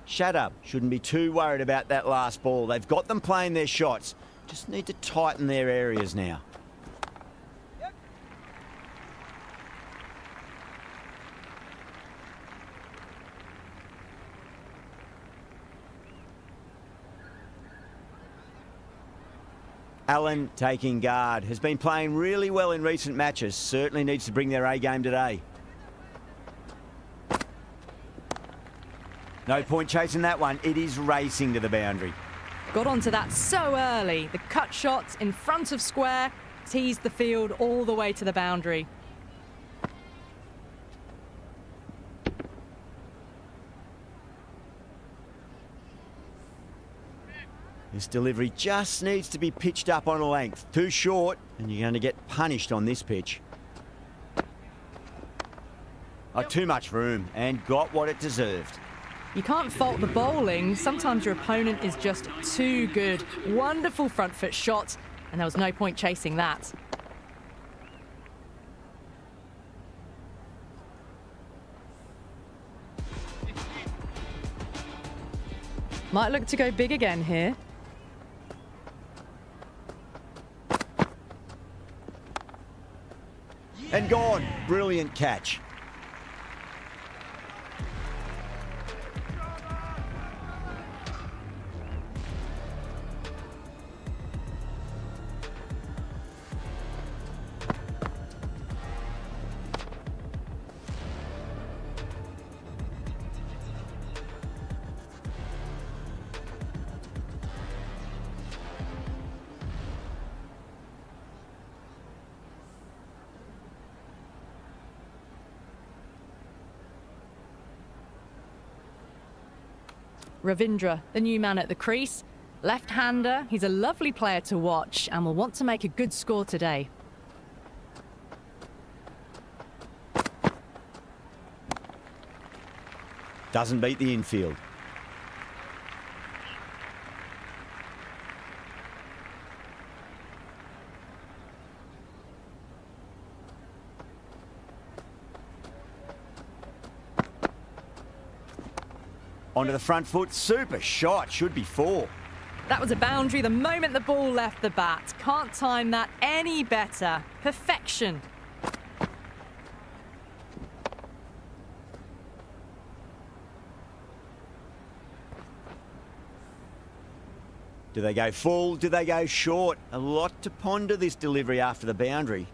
Shut up. Shouldn't be too worried about that last ball. They've got them playing their shots. Just need to tighten their areas now. Allen taking guard. Has been playing really well in recent matches. Certainly needs to bring their A game today. No point chasing that one. It is racing to the boundary. Got onto that so early. The cut shot in front of square teased the field all the way to the boundary. This delivery just needs to be pitched up on a length. Too short, and you're going to get punished on this pitch. Oh, too much room, and got what it deserved. You can't fault the bowling. Sometimes your opponent is just too good. Wonderful front foot shot, and there was no point chasing that. Might look to go big again here. And gone. Brilliant catch. Ravindra, the new man at the crease. Left-hander, he's a lovely player to watch and will want to make a good score today. Doesn't beat the infield. Onto the front foot. Super shot. Should be 4. That was a boundary the moment the ball left the bat. Can't time that any better. Perfection. Do they go full? Do they go short? A lot to ponder this delivery after the boundary.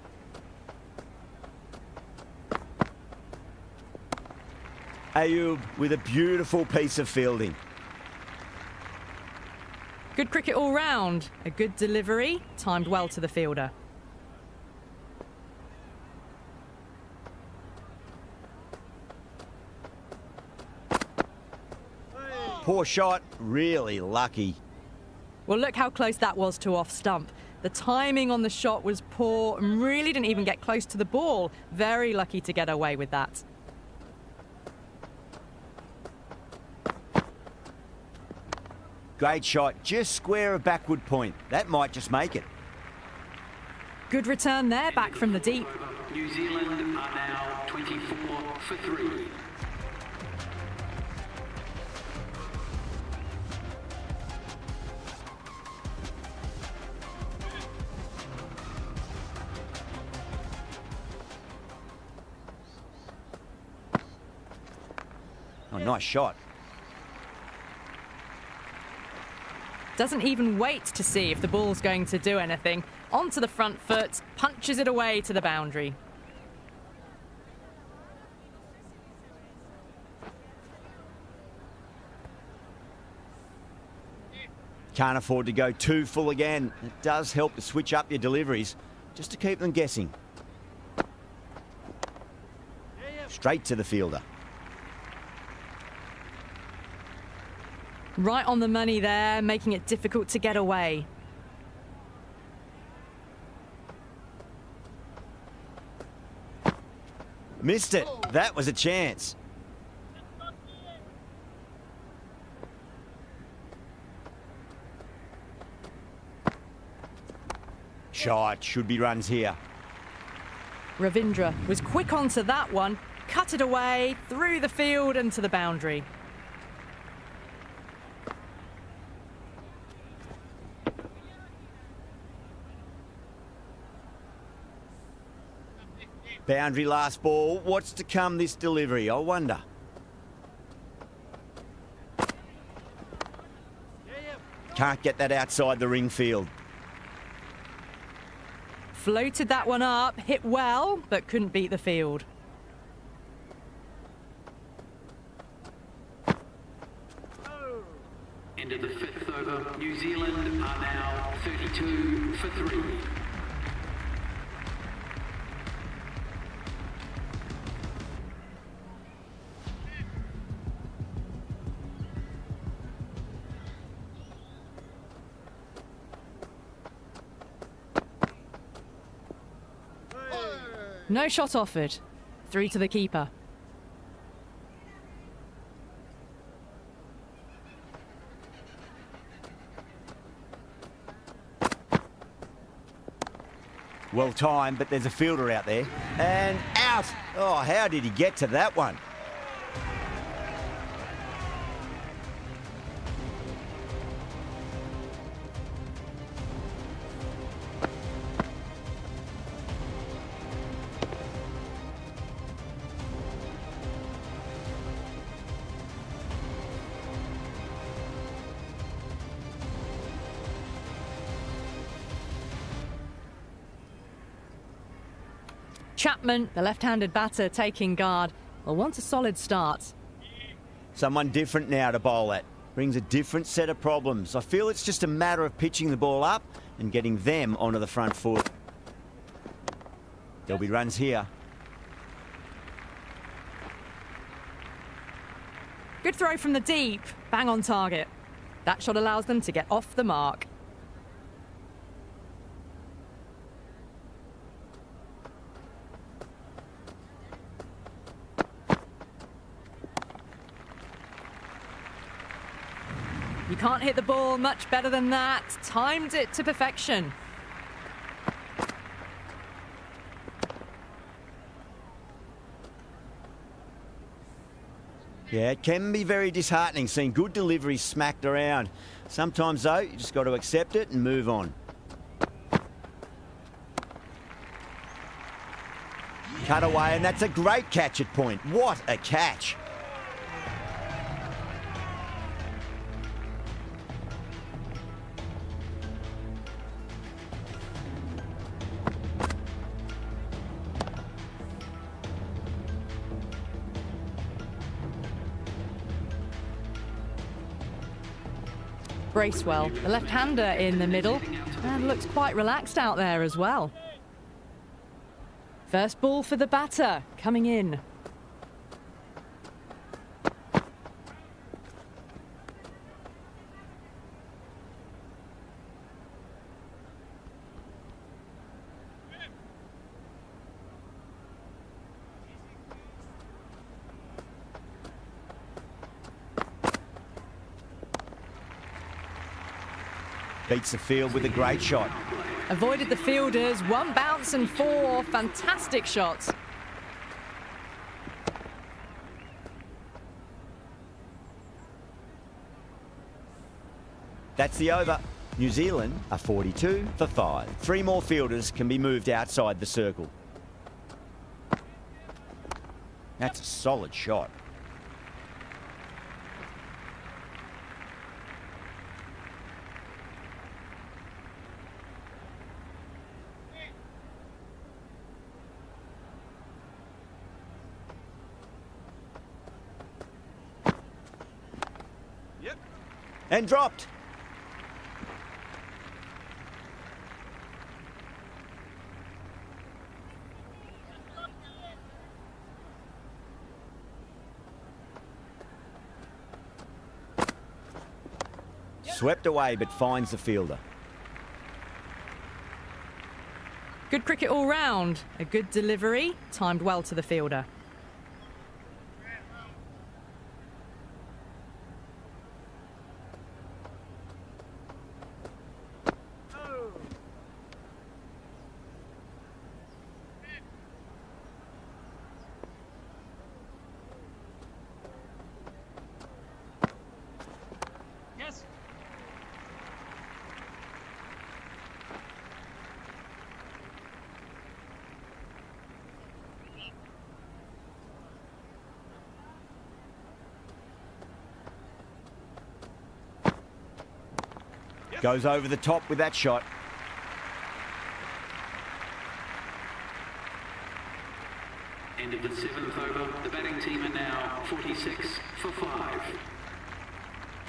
Ayub with a beautiful piece of fielding. Good cricket all round. A good delivery, timed well to the fielder. Poor shot, really lucky. Well, look how close that was to off stump. The timing on the shot was poor and really didn't even get close to the ball. Very lucky to get away with that. Great shot, just square of backward point. That might just make it. Good return there, back from the deep. New Zealand are now 24 for 3. Oh, nice shot. Doesn't even wait to see if the ball's going to do anything. Onto the front foot, punches it away to the boundary. Can't afford to go too full again. It does help to switch up your deliveries, just to keep them guessing. Straight to the fielder. Right on the money there, making it difficult to get away. Missed it. That was a chance. Shot. Should be runs here. Ravindra was quick onto that one, cut it away, through the field and to the boundary. Boundary last ball. What's to come this delivery, I wonder? Can't get that outside the ring field. Floated that one up, hit well, but couldn't beat the field. End of the fifth over. New Zealand are now 32 for 3. No shot offered. 3 to the keeper. Well timed, but there's a fielder out there. And out! Oh, how did he get to that one? Chapman, the left-handed batter, taking guard, will want a solid start. Someone different now to bowl at. Brings a different set of problems. I feel it's just a matter of pitching the ball up and getting them onto the front foot. There'll be runs here. Good throw from the deep, bang on target. That shot allows them to get off the mark. You can't hit the ball much better than that. Timed it to perfection. Yeah, it can be very disheartening seeing good deliveries smacked around. Sometimes, though, you just got to accept it and move on. Cut away, and that's a great catch at point. What a catch. Bracewell, the left-hander in the middle, and looks quite relaxed out there as well. First ball for the batter, coming in. Beats the field with a great shot. Avoided the fielders, 1 bounce and 4 fantastic shots. That's the over. New Zealand are 42 for 5. 3 more fielders can be moved outside the circle. That's a solid shot. And dropped. Swept away, but finds the fielder. Good cricket all round. A good delivery, timed well to the fielder. Goes over the top with that shot. End of the 7th over. The batting team are now 46 for 5.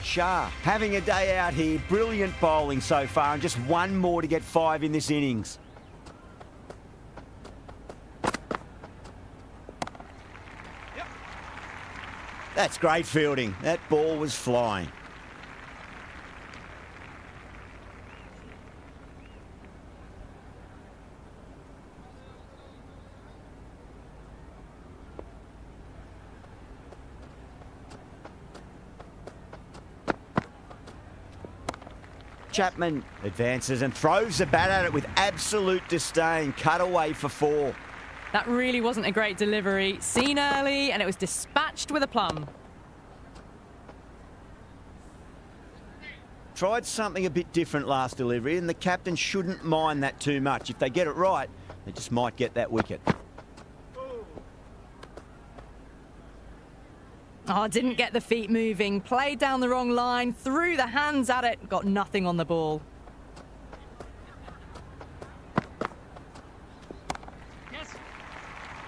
Shah having a day out here. Brilliant bowling so far, and just one more to get 5 in this innings. That's great fielding. That ball was flying. Chapman advances and throws the bat at it with absolute disdain. Cut away for 4. That really wasn't a great delivery. Seen early, and it was dispatched with a plum. Tried something a bit different last delivery, and the captain shouldn't mind that too much. If they get it right, they just might get that wicket. Oh, didn't get the feet moving. Played down the wrong line, threw the hands at it, got nothing on the ball.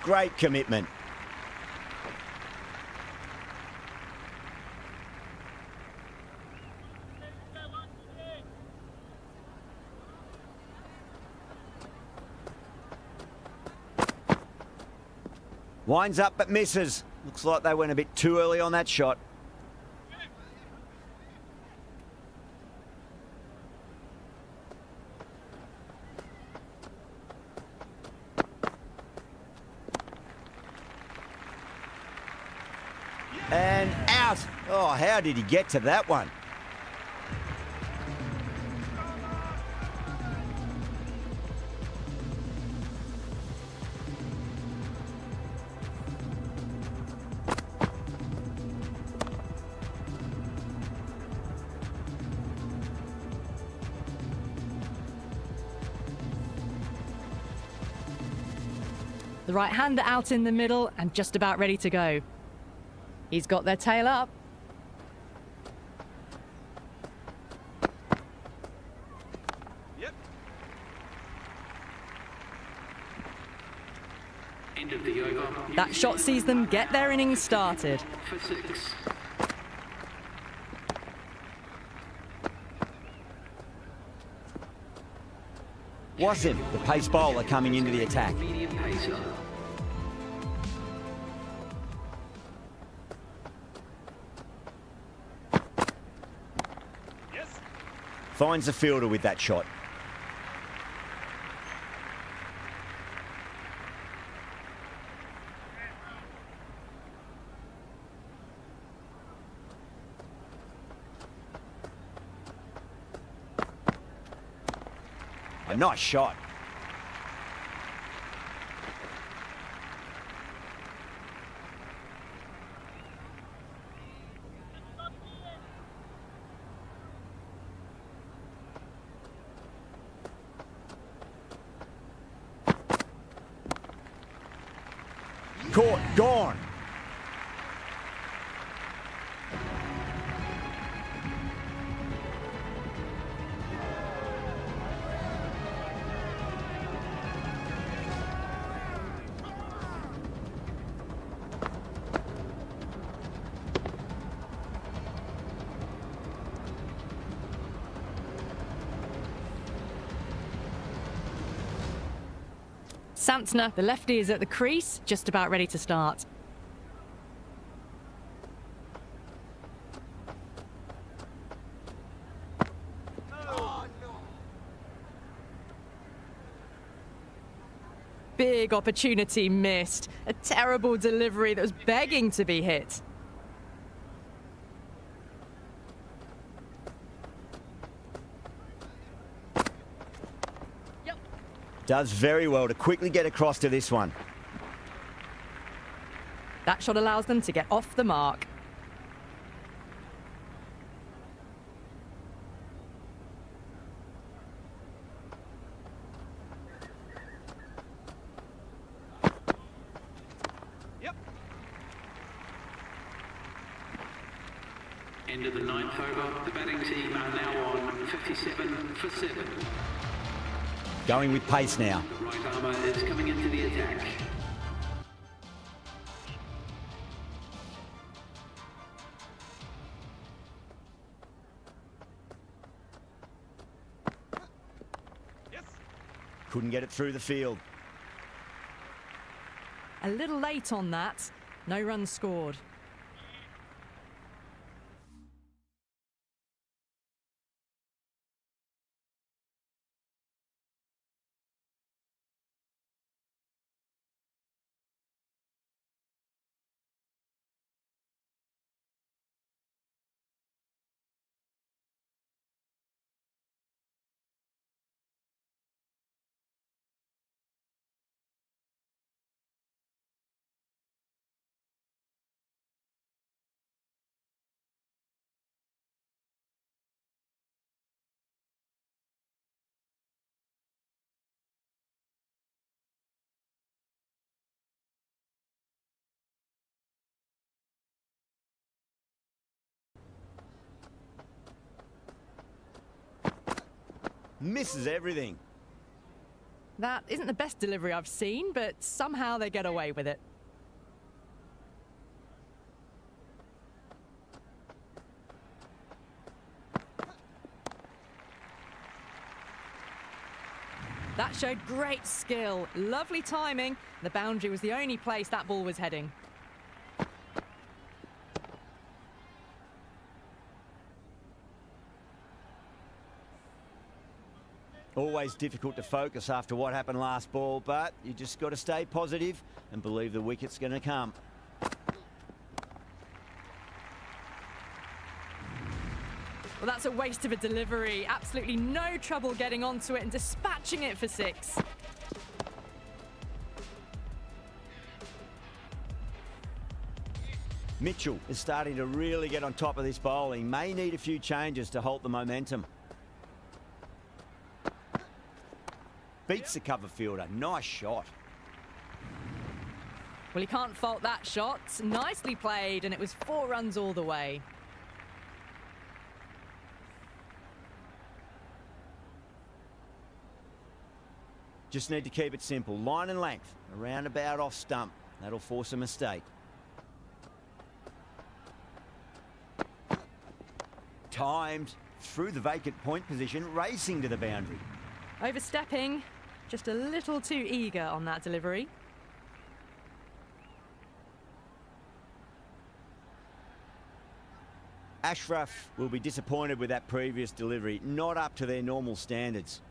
Great commitment. Winds up but misses. Looks like they went a bit too early on that shot. And out. Oh, how did he get to that one? The right-hander out in the middle and just about ready to go. He's got their tail up. End of the over. That shot sees them get their innings started. For 6. Wasim, the pace bowler, coming into the attack. Medium pacer. Finds the fielder with that shot. A nice shot. Caught, gone. Santner, the lefty, is at the crease, just about ready to start. Big opportunity missed. A terrible delivery that was begging to be hit. Does very well to quickly get across to this one. That shot allows them to get off the mark. End of the 9th over. The batting team are now on 57 for 7. Going with pace now. The right armour is coming into the attack. Couldn't get it through the field. A little late on that. No runs scored. Misses everything. That isn't the best delivery I've seen, but somehow they get away with it. That showed great skill, lovely timing. The boundary was the only place that ball was heading. Always difficult to focus after what happened last ball, but you just got to stay positive and believe the wicket's going to come. Well, that's a waste of a delivery. Absolutely no trouble getting onto it and dispatching it for 6. Mitchell is starting to really get on top of this bowling. May need a few changes to halt the momentum. Beats the cover fielder. Nice shot. Well, he can't fault that shot. Nicely played, and it was 4 runs all the way. Just need to keep it simple. Line and length. Around about off stump. That'll force a mistake. Timed. Through the vacant point position. Racing to the boundary. Overstepping. Just a little too eager on that delivery. Ashraf will be disappointed with that previous delivery. Not up to their normal standards.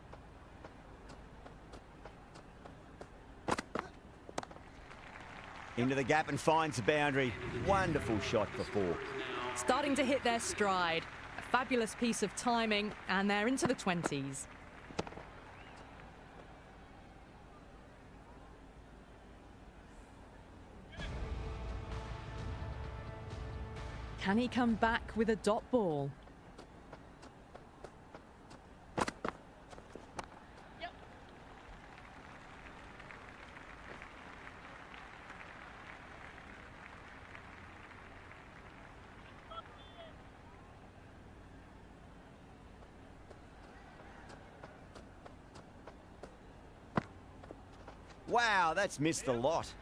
Into the gap and finds the boundary. Wonderful shot for 4. Starting to hit their stride. A fabulous piece of timing, and they're into the 20s. Can he come back with a dot ball? Yep. Wow, that's missed the lot.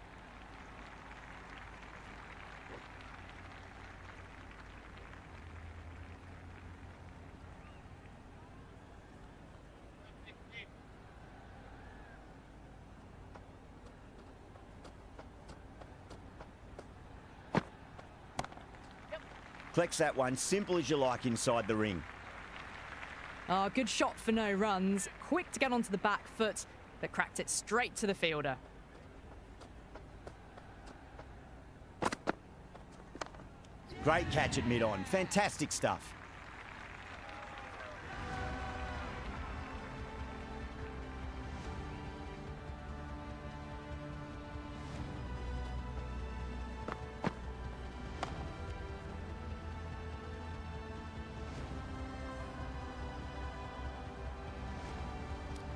Collects that one, simple as you like inside the ring. Oh, good shot for no runs. Quick to get onto the back foot, but cracked it straight to the fielder. Great catch at mid-on. Fantastic stuff.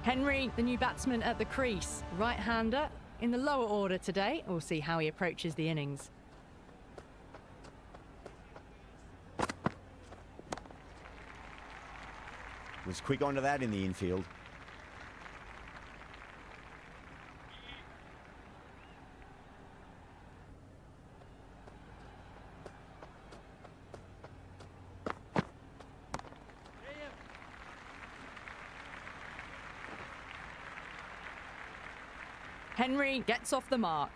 Henry, the new batsman at the crease. Right-hander in the lower order today. We'll see how he approaches the innings. Was quick onto that in the infield. Henry gets off the mark.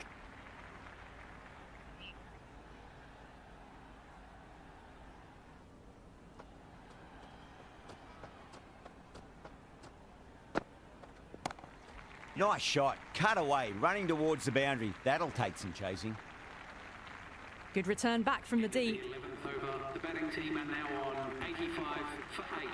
Nice shot. Cut away, running towards the boundary. That'll take some chasing. Good return back from the deep. 11th over. The batting team are now on 85 for 8.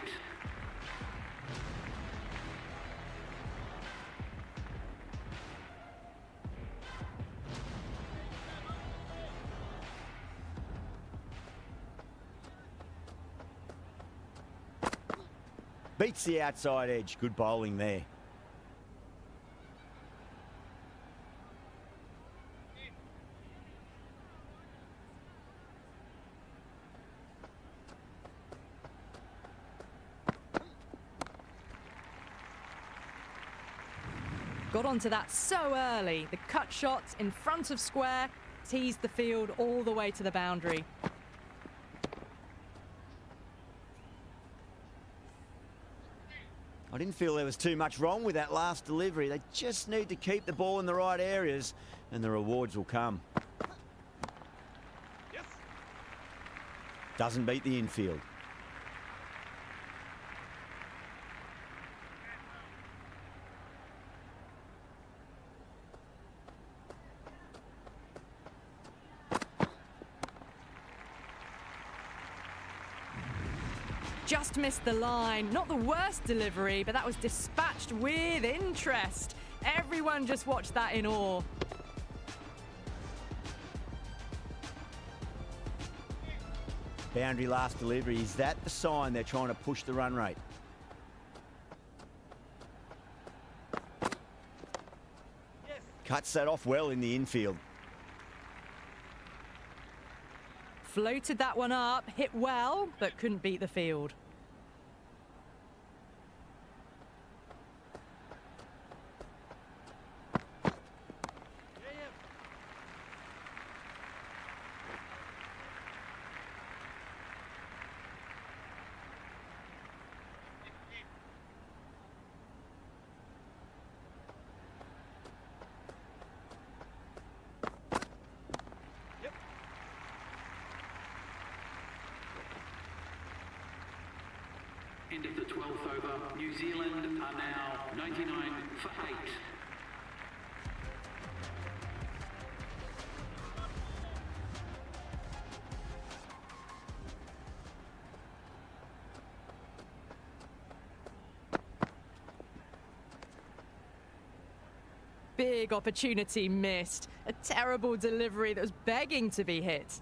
Beats the outside edge. Good bowling there. Got onto that so early. The cut shots in front of square teased the field all the way to the boundary. I didn't feel there was too much wrong with that last delivery. They just need to keep the ball in the right areas and the rewards will come. Yes. Doesn't beat the infield. Just missed the line. Not the worst delivery, but that was dispatched with interest. Everyone just watched that in awe. Boundary last delivery. Is that the sign they're trying to push the run rate? Yes. Cuts that off well in the infield. Floated that one up, hit well, but couldn't beat the field. End of the 12th over. New Zealand are now 99 for 8. Big opportunity missed. A terrible delivery that was begging to be hit.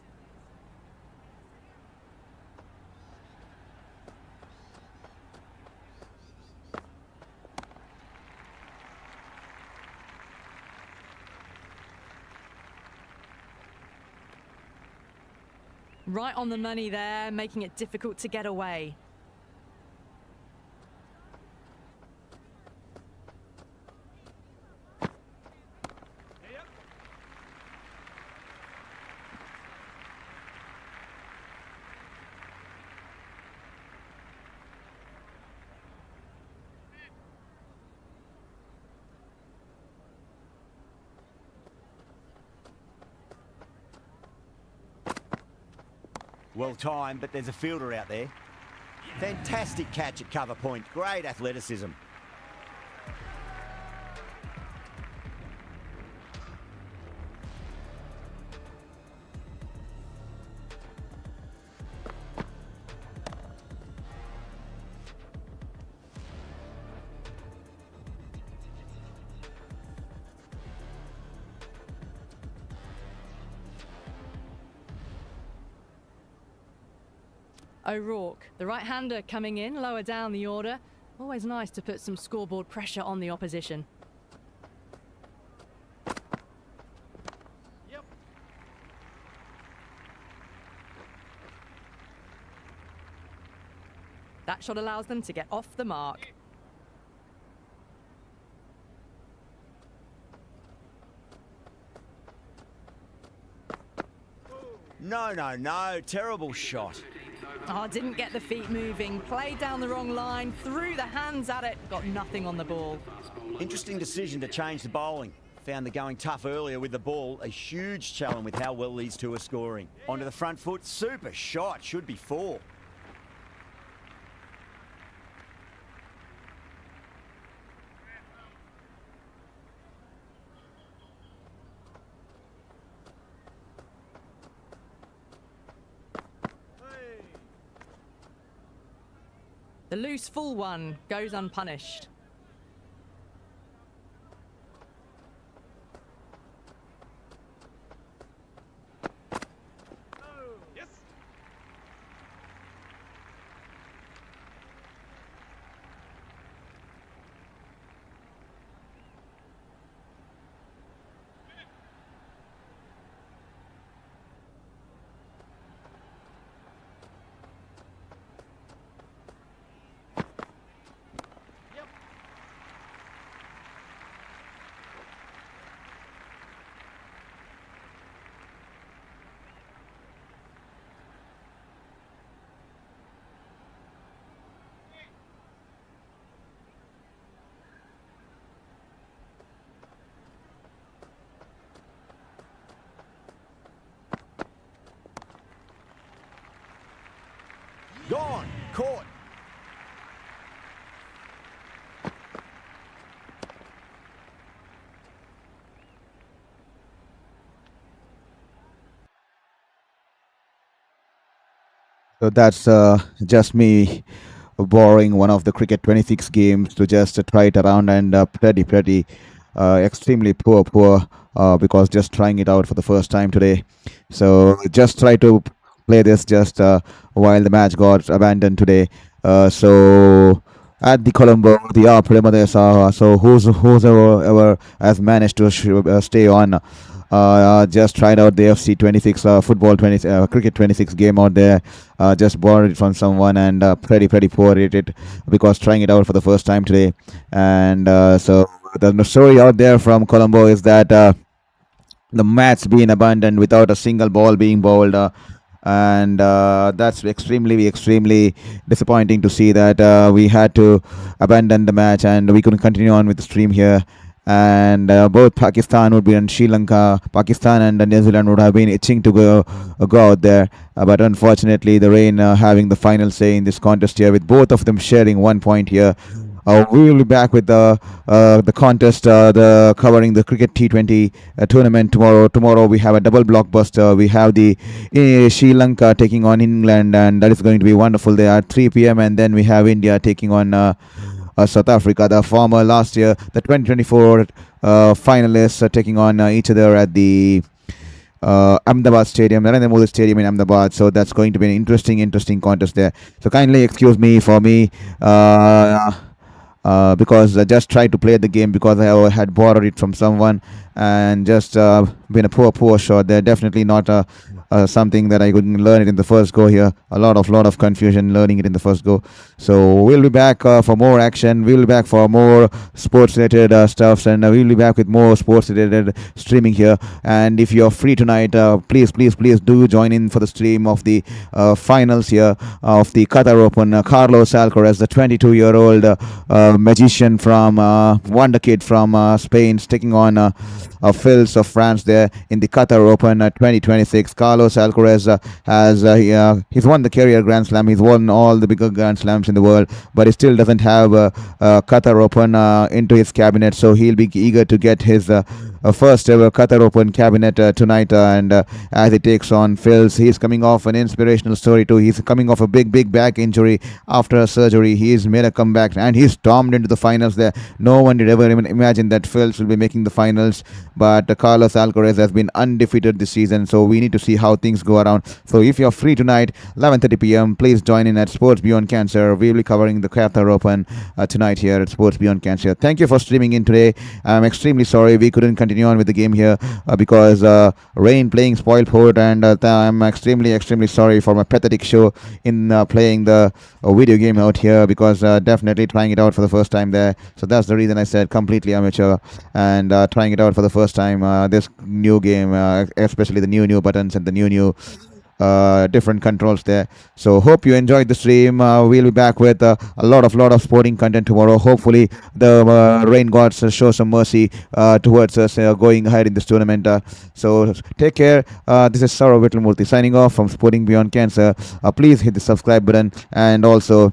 Right on the money there, making it difficult to get away. Well timed, but there's a fielder out there. Fantastic catch at cover point. Great athleticism. O'Rourke, the right-hander coming in lower down the order. Always nice to put some scoreboard pressure on the opposition. Yep. That shot allows them to get off the mark. No. Terrible shot. Oh, didn't get the feet moving. Played down the wrong line, threw the hands at it, got nothing on the ball. Interesting decision to change the bowling. Found the going tough earlier with the ball. A huge challenge with how well these two are scoring. Onto the front foot. Super shot. Should be 4. The loose full one goes unpunished. Gone. Caught. So that's just me borrowing one of the Cricket 26 games to just try it around, and pretty extremely poor because just trying it out for the first time today. So just try to play this just while the match got abandoned today. So at the Colombo, the Premadasa. So who's ever has managed to stay on. Just tried out the FC 26 football 20 cricket 26 game out there. Just borrowed it from someone, and pretty poor at it because trying it out for the first time today. And so the story out there from Colombo is that the match being abandoned without a single ball being bowled. And that's extremely disappointing to see that we had to abandon the match and we couldn't continue on with the stream here. And both Pakistan would be in Sri Lanka, Pakistan and New Zealand would have been itching to go out there, but unfortunately the rain having the final say in this contest here, with both of them sharing 1 point here. We will be back with the contest, the covering the cricket T20 tournament tomorrow. Tomorrow we have a double blockbuster. We have the Sri Lanka taking on England, and that is going to be wonderful. They are 3 p.m. and then we have India taking on South Africa, the former last year, the 2024 finalists are taking on each other at the Ahmedabad Stadium, Narendra Modi Stadium in Ahmedabad. So that's going to be an interesting contest there. So kindly excuse me for me because I just tried to play the game because I had borrowed it from someone and just been a poor shot. They're definitely not something that I couldn't learn it in the first go here. A lot of confusion learning it in the first go. So we'll be back for more action. We'll be back for more sports related stuffs, and we'll be back with more sports related streaming here. And if you're free tonight, please do join in for the stream of the finals here of the Qatar Open. Carlos Alcaraz, the 22-year-old magician from wonder kid from Spain, taking on Phils of France there in the Qatar Open 2026. Carlos Alcaraz he's won the career Grand Slam. He's won all the bigger Grand Slams in the world, but he still doesn't have Qatar Open into his cabinet. So he'll be eager to get his first ever Qatar Open cabinet tonight, and as he takes on Phils. He's coming off an inspirational story too. He's coming off a big back injury after a surgery. He's made a comeback and he's stormed into the finals there. No one did ever even imagine that Phils will be making the finals, but Carlos Alcaraz has been undefeated this season. So we need to see how things go around. So if you're free tonight, 11:30 p.m., please join in at Sports Beyond Cancer. We'll be covering the Qatar Open tonight here at Sports Beyond Cancer. Thank you for streaming in today. I'm extremely sorry we couldn't continue continue on with the game here because rain playing spoiled sport, and I'm extremely sorry for my pathetic show in playing the video game out here, because definitely trying it out for the first time there. So that's the reason I said completely amateur, and trying it out for the first time, this new game, especially the new buttons and the new different controls there. So hope you enjoyed the stream. We'll be back with a lot of sporting content tomorrow. Hopefully the rain gods show some mercy towards us going ahead in this tournament. So take care. This is Saurav Vitlamurthy signing off from Sporting Beyond Cancer. Please hit the subscribe button, and also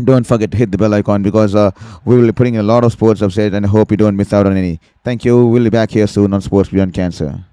don't forget to hit the bell icon, because we will be putting a lot of sports updates, and I hope you don't miss out on any. Thank you. We'll be back here soon on Sports Beyond Cancer.